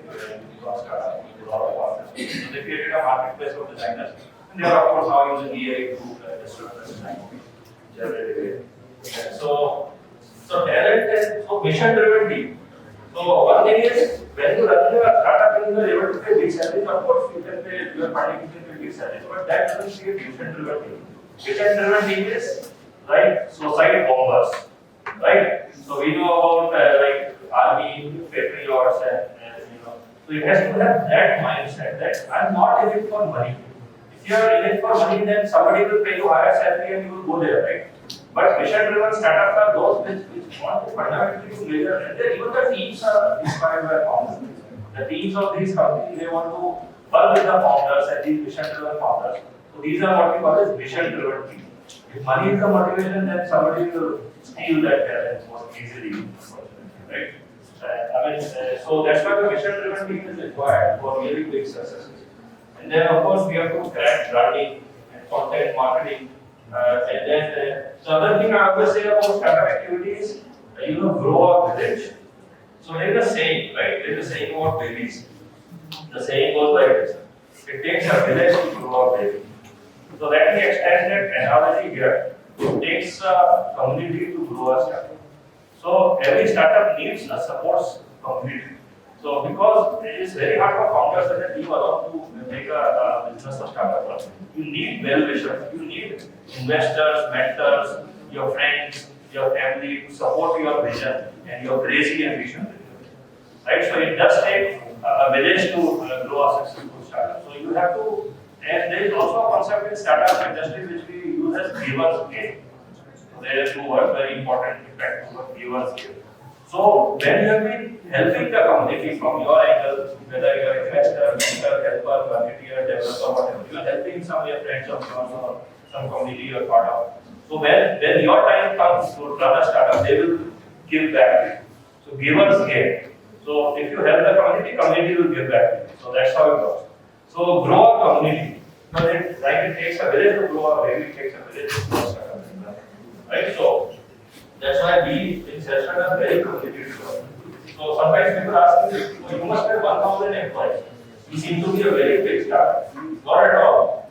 startup with a lot of partners. So they created a marketplace of designers. And they are, of course, now using AI to disrupt the design. So talent and so mission-driven team. So one thing is, when you run your startup and you are able to pay big salaries, of course you can pay your funding, you can pay big salaries, but that doesn't create mission-driven team. Mission-driven team is right? So site bombers, right? So we know about like army, patriots, and you know. So it has to have that mindset that I'm not in it for money. If you are in it for money, then somebody will pay you higher salary and you will go there, right? But mission-driven startups are those which want to fundamentally to measure, and then even the teams are inspired by founders. The teams of these companies, they want to work with the founders and these mission-driven founders. So these are what we call as mission-driven teams. If money is the motivation, then somebody will steal that talent more easily, right? So that's why the mission-driven team is required for really big successes. And then, of course, we have to crack branding and content marketing. And then the other thing I always say about startup activities, grow a village. So there is a saying, right? There is a saying about babies. The saying goes like this: it takes a village to grow a baby. So let me extend that analogy here. It takes a community to grow a startup. So every startup needs a support community. So because it is very hard for founders and a team alone to make a business or startup, you need well-wishers, you need investors, mentors, your friends, your family to support your vision and your crazy ambition. Right? So it does take a village to grow a successful startup. So you have to, and there is also a concept in startup industry which we use as giver's gain. So there are two words very important effect of giver's gain. So when you have been helping the community from your angle, whether you are investor, mentor, helper, marketer, developer, whatever, you are helping some of your friends of yours or some community you are part of. So when your time comes to run a startup, they will give back. So givers gain. So if you help the community will give back. So that's how it works. So grow a community. Because it takes a village to grow a baby, it takes a village to grow a startup. Right? So that's why we in Cellstrat are very committed to it. So sometimes people ask me, oh, you must have 1,000 employees. We seem to be a very big startup. Not at all.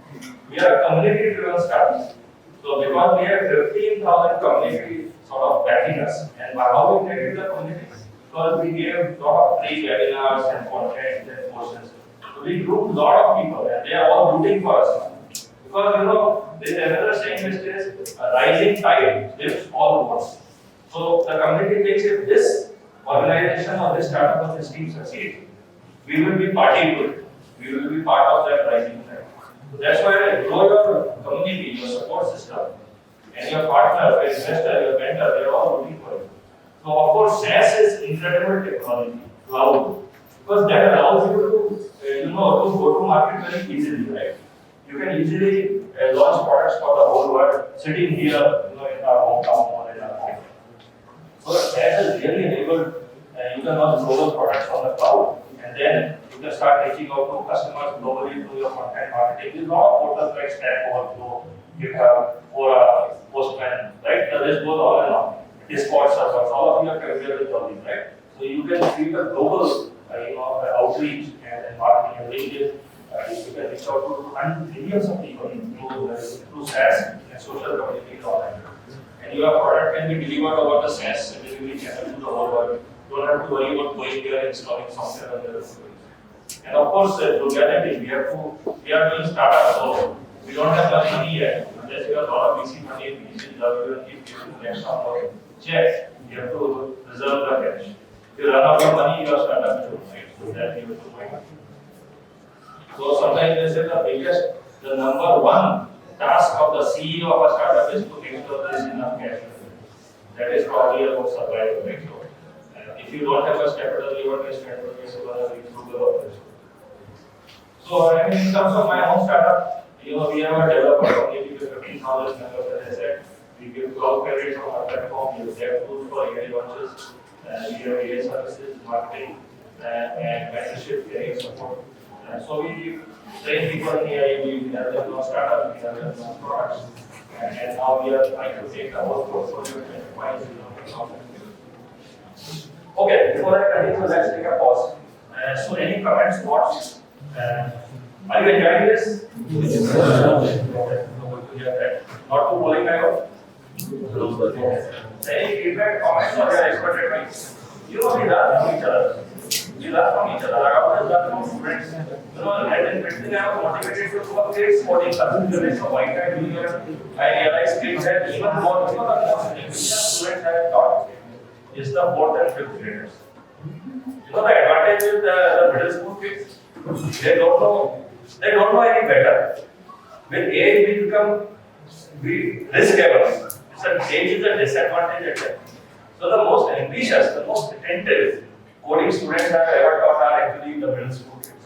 We are a community-driven startup. So because we have 15,000 community sort of backing us, and how we created the community? Because we gave a lot of free webinars and content and courses. So we grouped a lot of people, and they are all rooting for us. Because there is another saying which is a rising tide lifts all boats. So the community thinks if this organization or this startup or this team succeeds, we will be party to it. We will be part of that rising tide. So that's why grow your community, your support system, and your partner, your investor, your mentor, they are all rooting for it. So of course, SaaS is incredible technology, cloud, because that allows you to go to market very easily, right? You can easily launch products for the whole world, sitting here, in our hometown or in our home. So SaaS has really enabled you can launch global products on the cloud, and then you can start reaching out to customers globally through your content marketing. There's a lot of portals like Stack Overflow, GitHub, Quora, Postman, right? The list goes on and on. Discord servers, all of you are familiar with all these, right? So you can create a global, outreach and marketing and LinkedIn. You can reach out to millions of people through SaaS and social communities online. And your product can be delivered over the SaaS delivery channel to the whole world. You don't have to worry about going there and installing software on the And of course, frugality, we are doing startups, so we don't have much money yet. Unless you have a lot of VC money, VC love you and keep giving next or check, you have to reserve the cash. If you run out of money, your startup will fail. So that you have to wait. So sometimes they say the number one task of the CEO of a startup is to ensure there is enough cash. That is probably about survival, right? So, if you don't have a capital, you are just spend on So in terms of my own startup, we have a developer community with 15,000 members, as I said. We give cloud credits on our platform, we have dev tools for AI launches, we have AI services, marketing, and mentorship, AI support. So we train people in AI, we have them on startups, we have them on products, and now we are trying to take the whole portfolio to enterprise. Okay, before I continue, let's take a pause. So any comments, thoughts? Are you enjoying this? Yes, sir. Not too boring, I hope. Any feedback, comments, or your expert advice? We learn from each other. We learn from each other. I always learn from students. And then I was motivated to do a great sporting class. So white hat junior, I realized kids had even more, the most intelligent students I have taught is the fourth and fifth graders. The advantage with the middle school kids, they don't know any better. With age, we risk averse. Age is a disadvantage at that. So the most ambitious, the most attentive coding students I have ever taught are actually the middle school kids.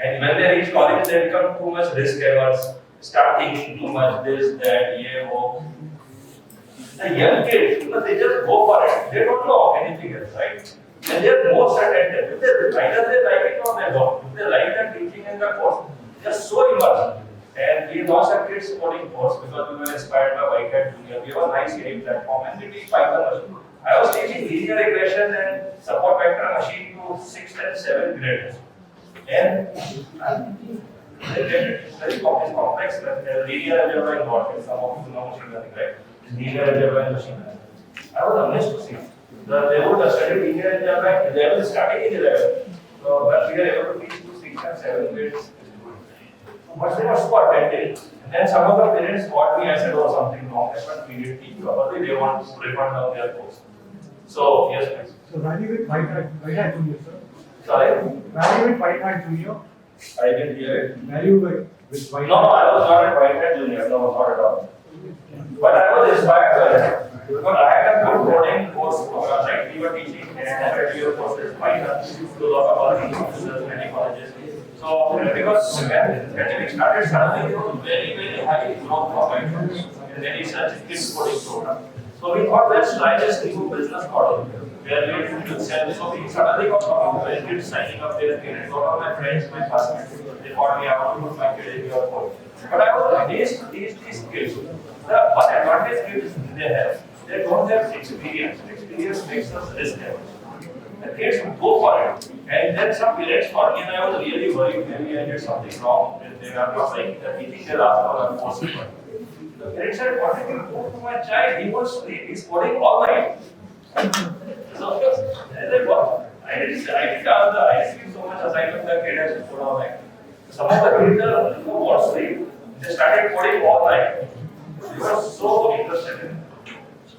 And when they reach college, they become too much risk averse, start thinking too much this, that, yeah, oh. The young kids, they just go for it. They don't know anything else, right? And they are most attentive. Either they like it or they don't. If they like the teaching and the course, they are so immersed. And we launched a kids coding course because we were inspired by White Hat Junior. We have a nice AI platform and we teach Python machine. I was teaching linear regression and support vector machine to 6th and 7th graders. And it's very complex. Linear algebra is what? Some of you know machine learning, right? Linear algebra and machine learning. I was amazed to see. They would study linear algebra at 11, starting in 11. So, but we are able to teach to 6th and 7th grades. But they were so attentive. And then some of the parents called me, I said, oh, something wrong. But we didn't teach properly. They want to refund down their course. So, yes, please. So, value with White Hat Junior, sir? Sorry? Value with White Hat Junior? I didn't hear it. Value with White Hat? No, I was not at White Hat Junior. No, not at all. But I was inspired by that. Because I had a good coding course, like we were teaching and we were courses Python to a lot of other institutions, many colleges. So, because when we started, suddenly there was very high growth for Python in many such kids coding program. So we thought, let's try this new business model where we could sell. So we suddenly got talking to kids signing up their parents. One of my friends, my classmates, they thought me, I want to put my kid in your course. But I was amazed to teach these kids. The one advantage kids they have, they don't have experience. Experience makes us risk averse. The kids would go for it. And then some parents thought, and I was really worried, maybe I did something wrong. And they are not like the teaching they asked for a course. The parents said, what did you do to my child? He was asleep, he's coding all night. So I said, what? I didn't feel so much assignment the kid has to code all night. Some of the kids who won't sleep, they started coding all night. They were so interested in it.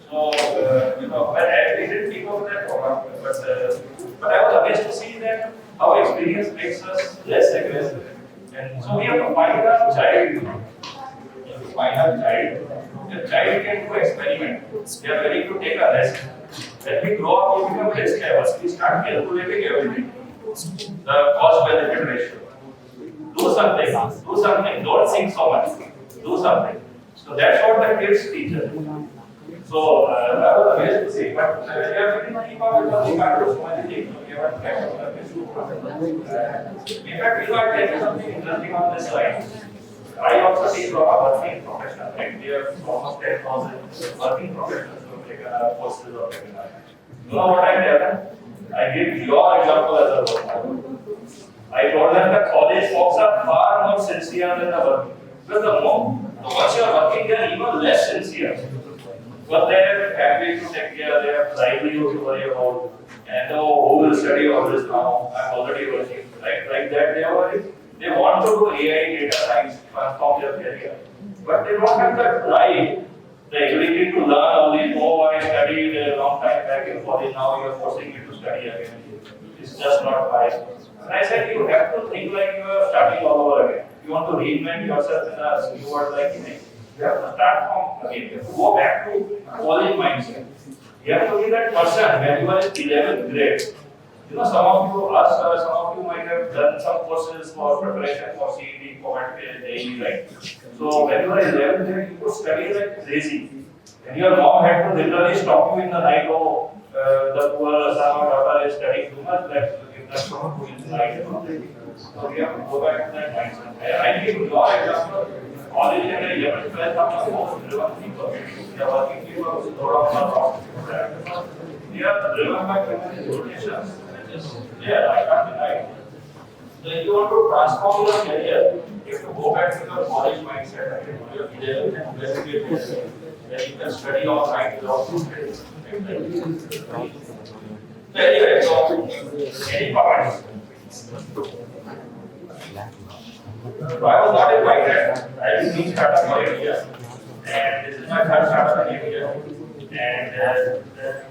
So, when we didn't think of that program, but I was amazed to see that how experience makes us less aggressive. And so we have to find a child. The child can do experiment. They are ready to take a risk. When we grow up, we become risk averse. We start calculating everything. The cost-benefit ratio. Do something. Don't think so much. Do something. So that's what the kids teach us. So I was amazed to see. But we have to keep up because we can't do so many things. We have in fact, we are taking something interesting on this slide. I also teach a lot of working professionals. Right? We have almost 10,000 working professionals who take courses or webinars. You know what I tell them? I give your example as a role model. I told them that college folks are far more sincere than the working. Because once you are working, they are even less sincere. But they have family to take care, they have livelihood to worry about, and who will study all this now? I'm already working. Like that, they are worried. They want to do AI, data science, transform their career. But they don't have the drive, the ability to learn all these. Oh, I studied a long time back in college, now you are forcing me to study again. It's just not right. And I said, you have to think like you are starting all over again. You want to reinvent yourself in a new world like me. You have to start from again. You have to go back to college mindset. You have to be that person when you are in 11th grade. Some of you might have done some courses for preparation for CET, for JEE, right? So when you are in 11th grade, you could study like crazy. And your mom had to literally stop you in the night. Oh, the poor son or daughter is studying too much. Let's give that from in the night. So we have to go back to that mindset. I give your example. College and 11th, 12th are the most driven people. They are working people who know about they are driven by communications. Yeah, I can't deny it. So if you want to transform your career, you have to go back to your college mindset. You have to investigate then you can study all night without So anyway, so any comments? So I was not invited. I did new startup for India, and this is my third startup in India. And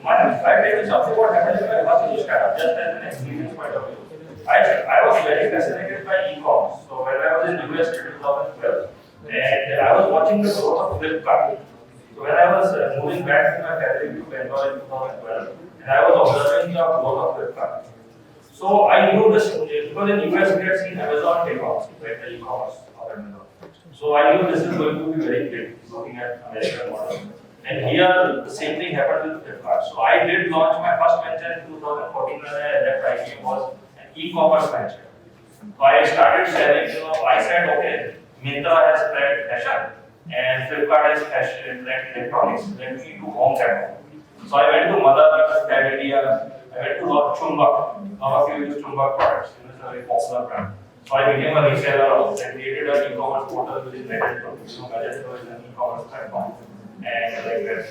I tell you something what happened in my first new startup, just as an experience point of view. I was very fascinated by e-commerce. So when I was in US in 2012, and I was watching the growth of Flipkart. So when I was moving back with my family to Bengal in 2012, and I was observing the growth of Flipkart. So I knew this because in US we had seen Amazon take off, right, the e-commerce of Amazon. So I knew this is going to be very big, looking at American model. And here the same thing happened with Flipkart. So I did launch my first venture in 2014 when I left IBM was an e-commerce venture. So I started selling, I said, okay, Myntra has cracked fashion and Flipkart has fashion, cracked electronics. Let me do home demo. So I went to Mother, Cavalier, I went to Chumbak. Now a few use Chumbak products. It's a very popular brand. So I became a reseller of and created an e-commerce portal which is Magento. Magento is an e-commerce platform. And like that,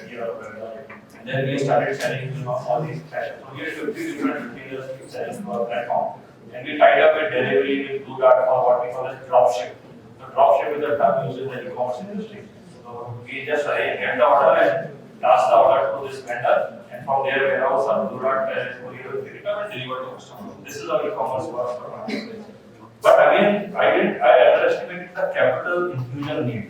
and then we started selling all these fashion. So we had 50 different retailers selling to our platform. And we tied up with delivery with Blue Dart for what we call as dropship. So dropship is a term used in the e-commerce industry. So we just get the order and pass the order to this vendor, and from their warehouse or Blue Dart courier will pick it up and deliver to customer. This is how e-commerce works for marketplace. But again, I underestimated the capital infusion need.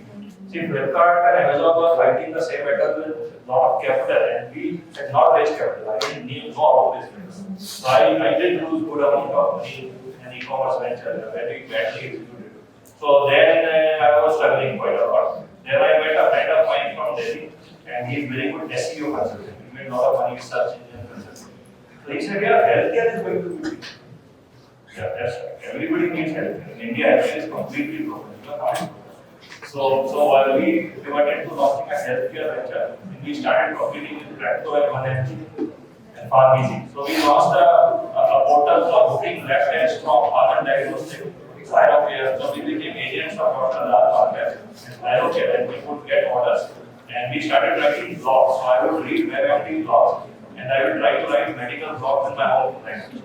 See, Flipkart and Amazon were fighting the same battle with a lot of capital, and we had not raised capital. I didn't know about this business. So I did lose good amount of money in e-commerce venture, very badly executed. So then I was struggling quite a lot. Then I met a friend of mine from Delhi, and he's very good SEO consultant. He made a lot of money in search engine consulting. So he said, yeah, healthcare is going to be big. Yeah, that's right. Everybody needs healthcare. In India, healthcare is completely broken. So while we pivoted to launching a healthcare venture, we started competing with Practo and 1MG and Pharmacy. So we launched a portal for booking lab tests from organ diagnostic, thyroid. So we became agents of Dr. Lal Parker and thyroid, and we could get orders. And we started writing blogs. So I would read WebMD blogs, and I would try to write medical blogs in my own language.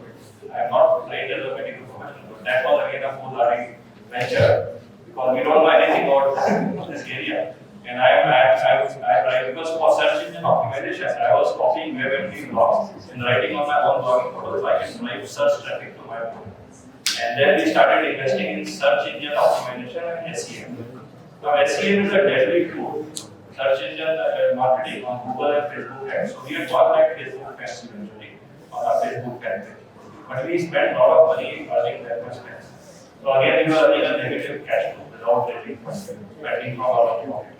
I am not trained as a medical professional, but that was again a foolhardy venture. Because we don't know anything about this area. And I write because for search engine optimization, I was copying WebMD blogs and writing on my own blogging portal so I can drive search traffic to my blog. And then we started investing in search engine optimization and SEM. Now SEM is a deadly tool. Search engine marketing on Google and Facebook ads. So we had bought like Facebook ads eventually on our Facebook campaign. But we spent a lot of money earning that much ads. So again, we were earning a negative cash flow without getting spending from our own pocket.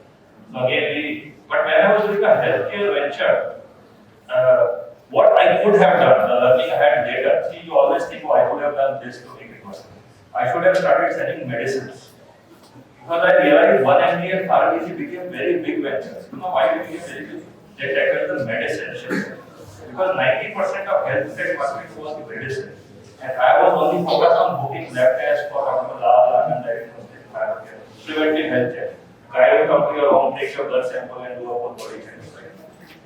So again, but when I was doing a healthcare venture, what I could have done, the learning I had later, see, you always think, oh, I could have done this to make it work. I should have started selling medicines. Because I realized 1MD and Pharmacy became very big ventures. You know why they became very big? They tackled the medicine shift. Because 90% of healthcare market was medicine. And I was only focused on booking lab tests for Dr. Lal and diagnostic preventive health check. Guy will come to your home, take your blood sample and do a full body check.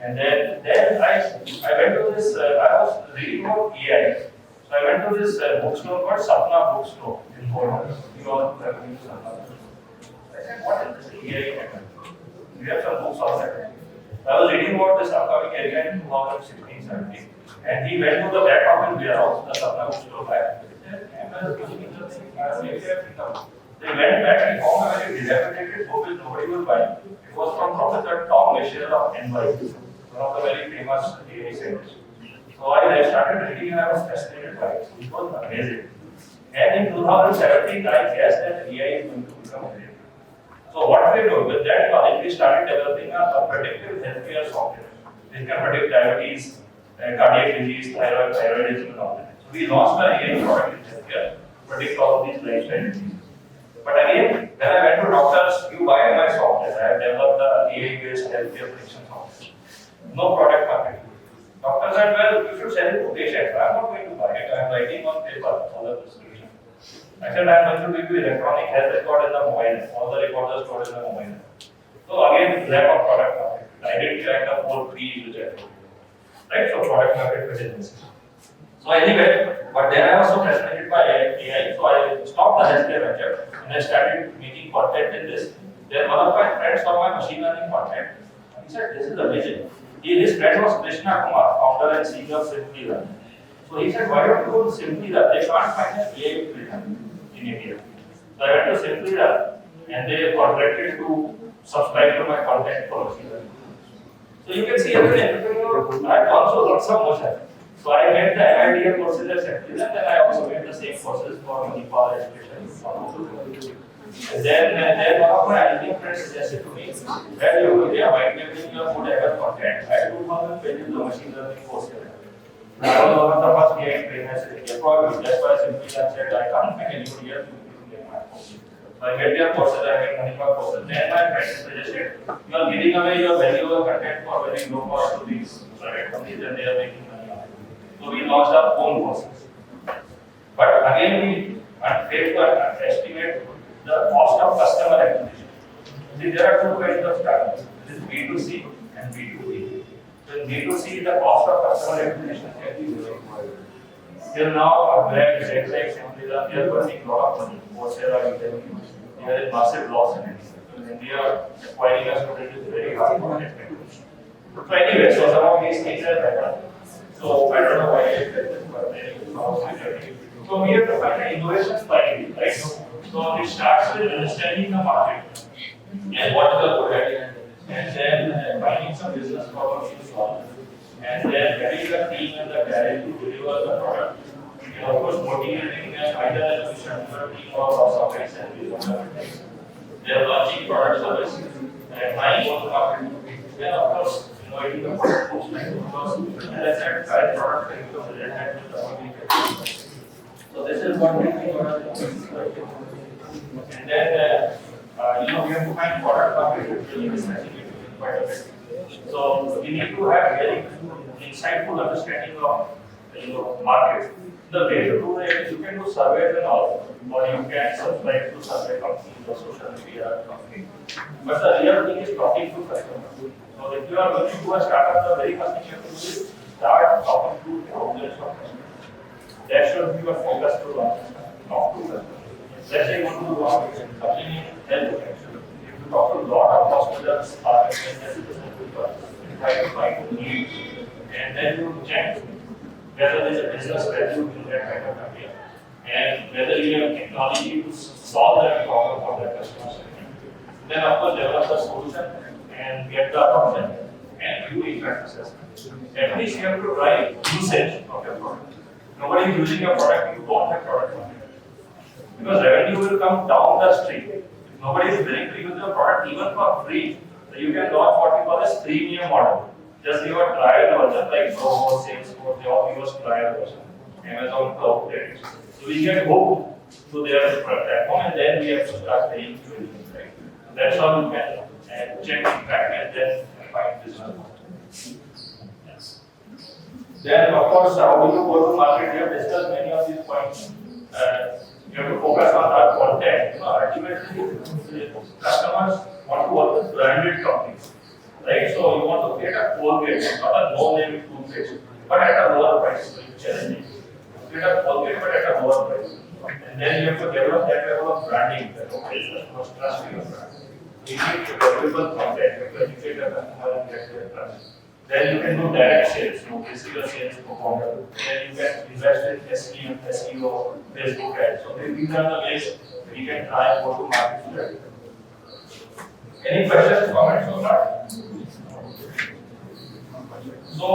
And then I went to this, I was reading about AI. So I went to this bookstore called Sapna Bookstore in Portland. You all have been to Sapna. I said, what is this AI? We have some books on that. I was reading about this upcoming area in 2016-17. And he went to the back of his warehouse, the Sapna bookstore back. They went back, he found a very dilapidated book which nobody was buying. It was from Professor Tom Michel of NY, one of the very famous AI scientists. So I started reading and I was fascinated by it. It was amazing. And in 2017, I guessed that AI is going to become real. So what we did with that knowledge, we started developing a predictive healthcare software. It can predict diabetes, cardiac disease, thyroidism, and all that. So we launched an AI product in healthcare to predict all of these lifestyle diseases. But again, when I went to doctors, you buy my software. I have developed the AI-based healthcare prediction software. No product market. Doctor said, well, you should sell it to patients. I am not going to buy it. I am writing on paper all the prescription. I said, I am going to give you electronic health record in the mobile. All the records are stored in the mobile. So again, lack of product market. I didn't crack the 4 P's which I told you. Right? So product market fit is missing. So anyway, but then I was so fascinated by AI, so I stopped the healthcare venture and I started making content in this. Then one of my friends saw my machine learning content. He said, "This is amazing." His friend was Krishna Kumar, founder and CEO of Simply Run. So he said, "Why don't you go to Simply Run? They can't find an AI filter in India." So I went to Simply Run and they contracted to subscribe to my content for machine learning. So you can see as an entrepreneur, I've also lots of motion. So I made the MIDA courses at Central, and then I also made the same courses for Manipal education. And then one of my alumni friends suggested to me, "Well, you India might be giving you a good ever content. I do 2,000 pages of machine learning course here." I was one of the first AI trainers in India, probably. That's why Simply said, "I can't pick anybody else to take my course." So I made their courses, I made Manipal courses. Then my friends suggested, "You are giving away your valuable content for very low cost to these private companies and they are making money on it." So we launched our own courses. But again, we failed to estimate the cost of customer acquisition. See, there are two kinds of startups. This is B2C and B2B. So in B2C, the cost of customer acquisition can be very high. Till now, our brand, they are burning a lot of money. Coursera, there is massive loss in it. So in India, acquiring a student is very hard for that. So anyway, so some of these things are better. So I don't know why I did this, but anyway, so we have to find an innovation strategy, right? So it starts with understanding the market and what is the product, and then finding some business problems to solve, and then getting the team and the talent to deliver the product. And of course, motivating them either as a team or software and they're launching product service and buying what the market. Then of course, innovating the product post-line because as I said, current product can become related with the market. So this is what we think. And then we have to find product market fit really quite a bit. So we need to have very insightful understanding of market. The way to do it is you can do surveys and all, or you can subscribe to survey companies or social media companies. But the real thing is talking to customers. So if you are going to do a startup, the very first thing you have to do is start talking to thousands of customers. That should be your focus to launch. Talk to customers. Let's say you want to launch something in health protection. If you talk to a lot of hospitals, try to find needs, and then you check whether there is a business value in that kind of area, and whether you have technology to solve that problem for that customer segment. Then, of course, develop the solution and get the adoption and do impact assessment. At least you have to try usage of your product. Nobody is using your product, you don't have product market. Because revenue will come down the street. If nobody is willing to use your product even for free, so you can launch what we call as freemium model. Just give a trial version like Promo, Salesforce, they all give us trial version. Amazon Cloud credits. So we get hooked to their platform and then we have to start paying to it. Right? That's how you can check impact and then find business. Yes. Then of course, how do you go to market? We have discussed many of these points. You have to focus on our content. Ultimately, customers want to work with branded companies. Right? So you want to create a Colgate, not a no-name toothpaste, but at a lower price. So you challenge it. Create a Colgate, but at a lower price. And then you have to develop that level of branding that customers trust your brand. You need to valuable content to educate the customer and get their trust. Then you can do direct sales, this is your sales performer. Then you can invest in SEO, Facebook ads. So these are the ways we can try and go to market strategy. Any questions, comments on that? So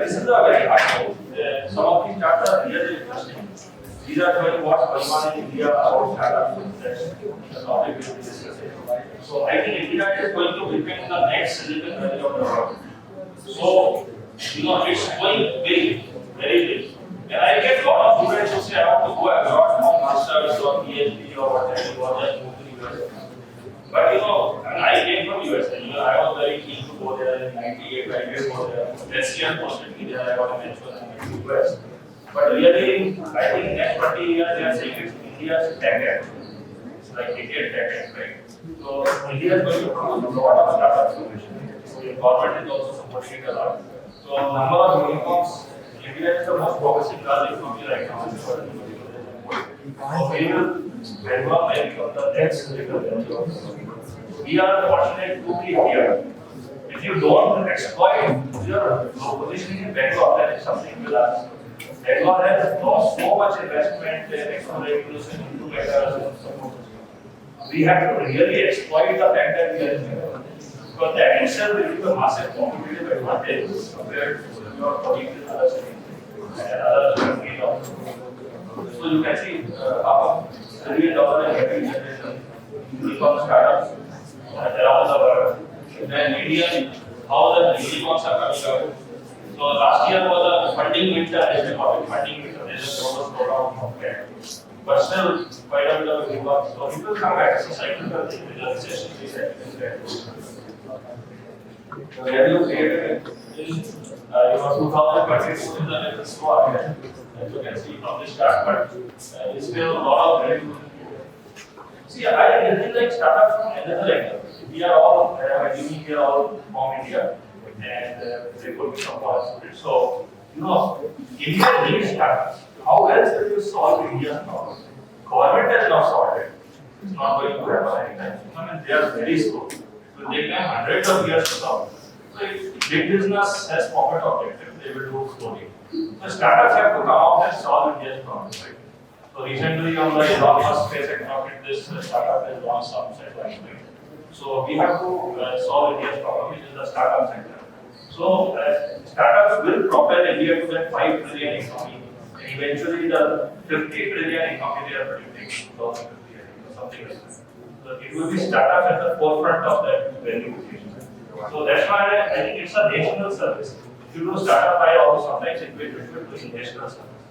this is a very hard goal. Some of these charts are really interesting. These are showing what's going on in India about startups. That's the topic we will discuss. So I think India is going to become the next Silicon Valley of the world. So it's going big, very big. And I get a lot of students who say I want to go abroad for masters or PhD or whatever, or just move to US. But I came from US and I was very keen to go there in '98. I did go there. This year, posted me there. I got a mention in the US. But really, I think next 20 years they are saying it's India's tech end. It's like Indian tech end, right? So India is going to produce a lot of startups. So the government is also supporting it a lot. So number of unicorns India is the most progressive large economy right now. So we will Bengal may become the next bigger Bengal. We are fortunate to be here. If you don't exploit your position in Bengal, then it's something will ask. Bengal has lost so much investment in exploration, incubators, and so on. We have to really exploit the fact that we are in Bengal. Because that itself will give a massive competitive advantage compared to your colleagues in other cities and other countries also. So you can see $500 billion in revenue generation from startups around the world. Then India, how the unicorns are coming out. So last year was a funding winter, as we call it, funding winter. There is a global slowdown of that. But still, quite a bit of unicorns. So people come back as a cyclical thing with the recession. The value created in 2022 is a little slow again, as you can see from this chart, but it's still a lot of value. See, I really like startups from another angle. We are all, we are all from India, and there could be some foreign. So, India needs startups. How else will you solve India's problems? Government has not solved it. It's not going to happen anytime soon. I mean, they are very slow. It will take them hundreds of years to solve. So, if big business has profit objective, they will do slowly. So, startups have to come out and solve India's problems. Right? So, recently on the Elon Musk SpaceX rocket, this startup has launched some satellite. So, we have to solve India's problem, which is the startup sector. So, startups will propel India to that 5 trillion economy. And eventually, the 50 trillion economy they are predicting 2050 or something like that. So, it will be startups at the forefront of that value creation. So that's why I think it's a national service. If you do startup, I also sometimes equate it to national service.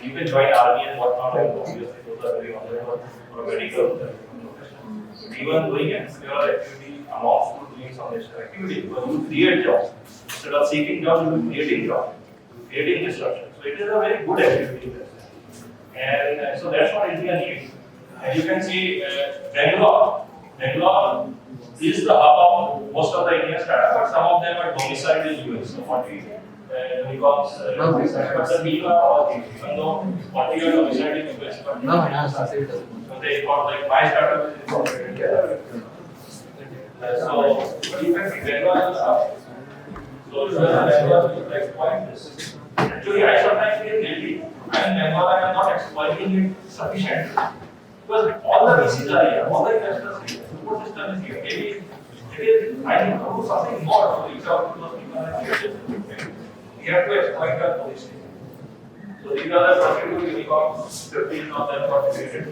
You can join army and whatnot, and obviously those are very honorable or medical profession. Even doing it, your activity amounts to doing some national activity because you create jobs. Instead of seeking jobs, you are creating jobs, creating disruption. So it is a very good activity. And so that's what India needs. And you can see Bangalore. Bangalore is the hub of most of the Indian startups, but some of them are domiciled in US. So 40 unicorns, but the team are all things. Even though 40 are domiciled in US, but so they got like my startup is incorporated in India. So but you can see Bangalore is the hub. So Bangalore is like point this. Actually, I sometimes feel guilty. I in Bangalore I am not exploiting it sufficiently. Because all the VCs are here, all the investors are here, support system is here. Maybe it is, I need to do something more to reach out to those people and create this. We have to exploit our position. So these are the 22 unicorns, 15 of them got created.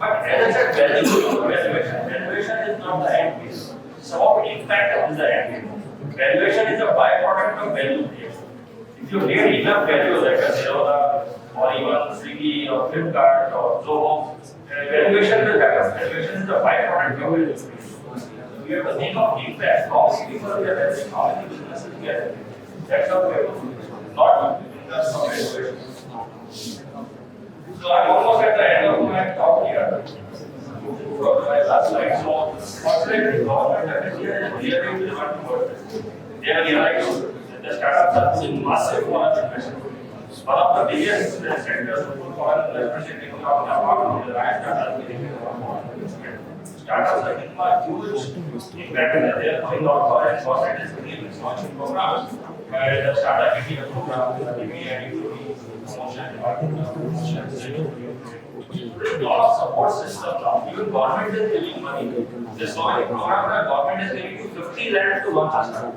But as I said, valuation is not the end piece. Some of impact is the end piece. Valuation is a byproduct of value creation. If you create enough value like a Zero or even Swiggy or Flipkart or Zoho, valuation will happen. Valuation is the byproduct of value. So we have to think of impact. How many people we are having, how many businesses we are having. That's how we have to not in terms of valuation. So I'm almost at the end of my talk here. From my last slide. So, fortunately, government has really relevant work. They have realized that the startups are doing massive foreign investment. One of the biggest sectors for foreign investment in India apart from the right startups are making a huge impact. They are going out for and government is really launching programs. The startup India program, the BBI, promotion, there is a lot of support system now. Even government is giving money. There's so many programs that government is giving you 50 lakhs to launch a startup.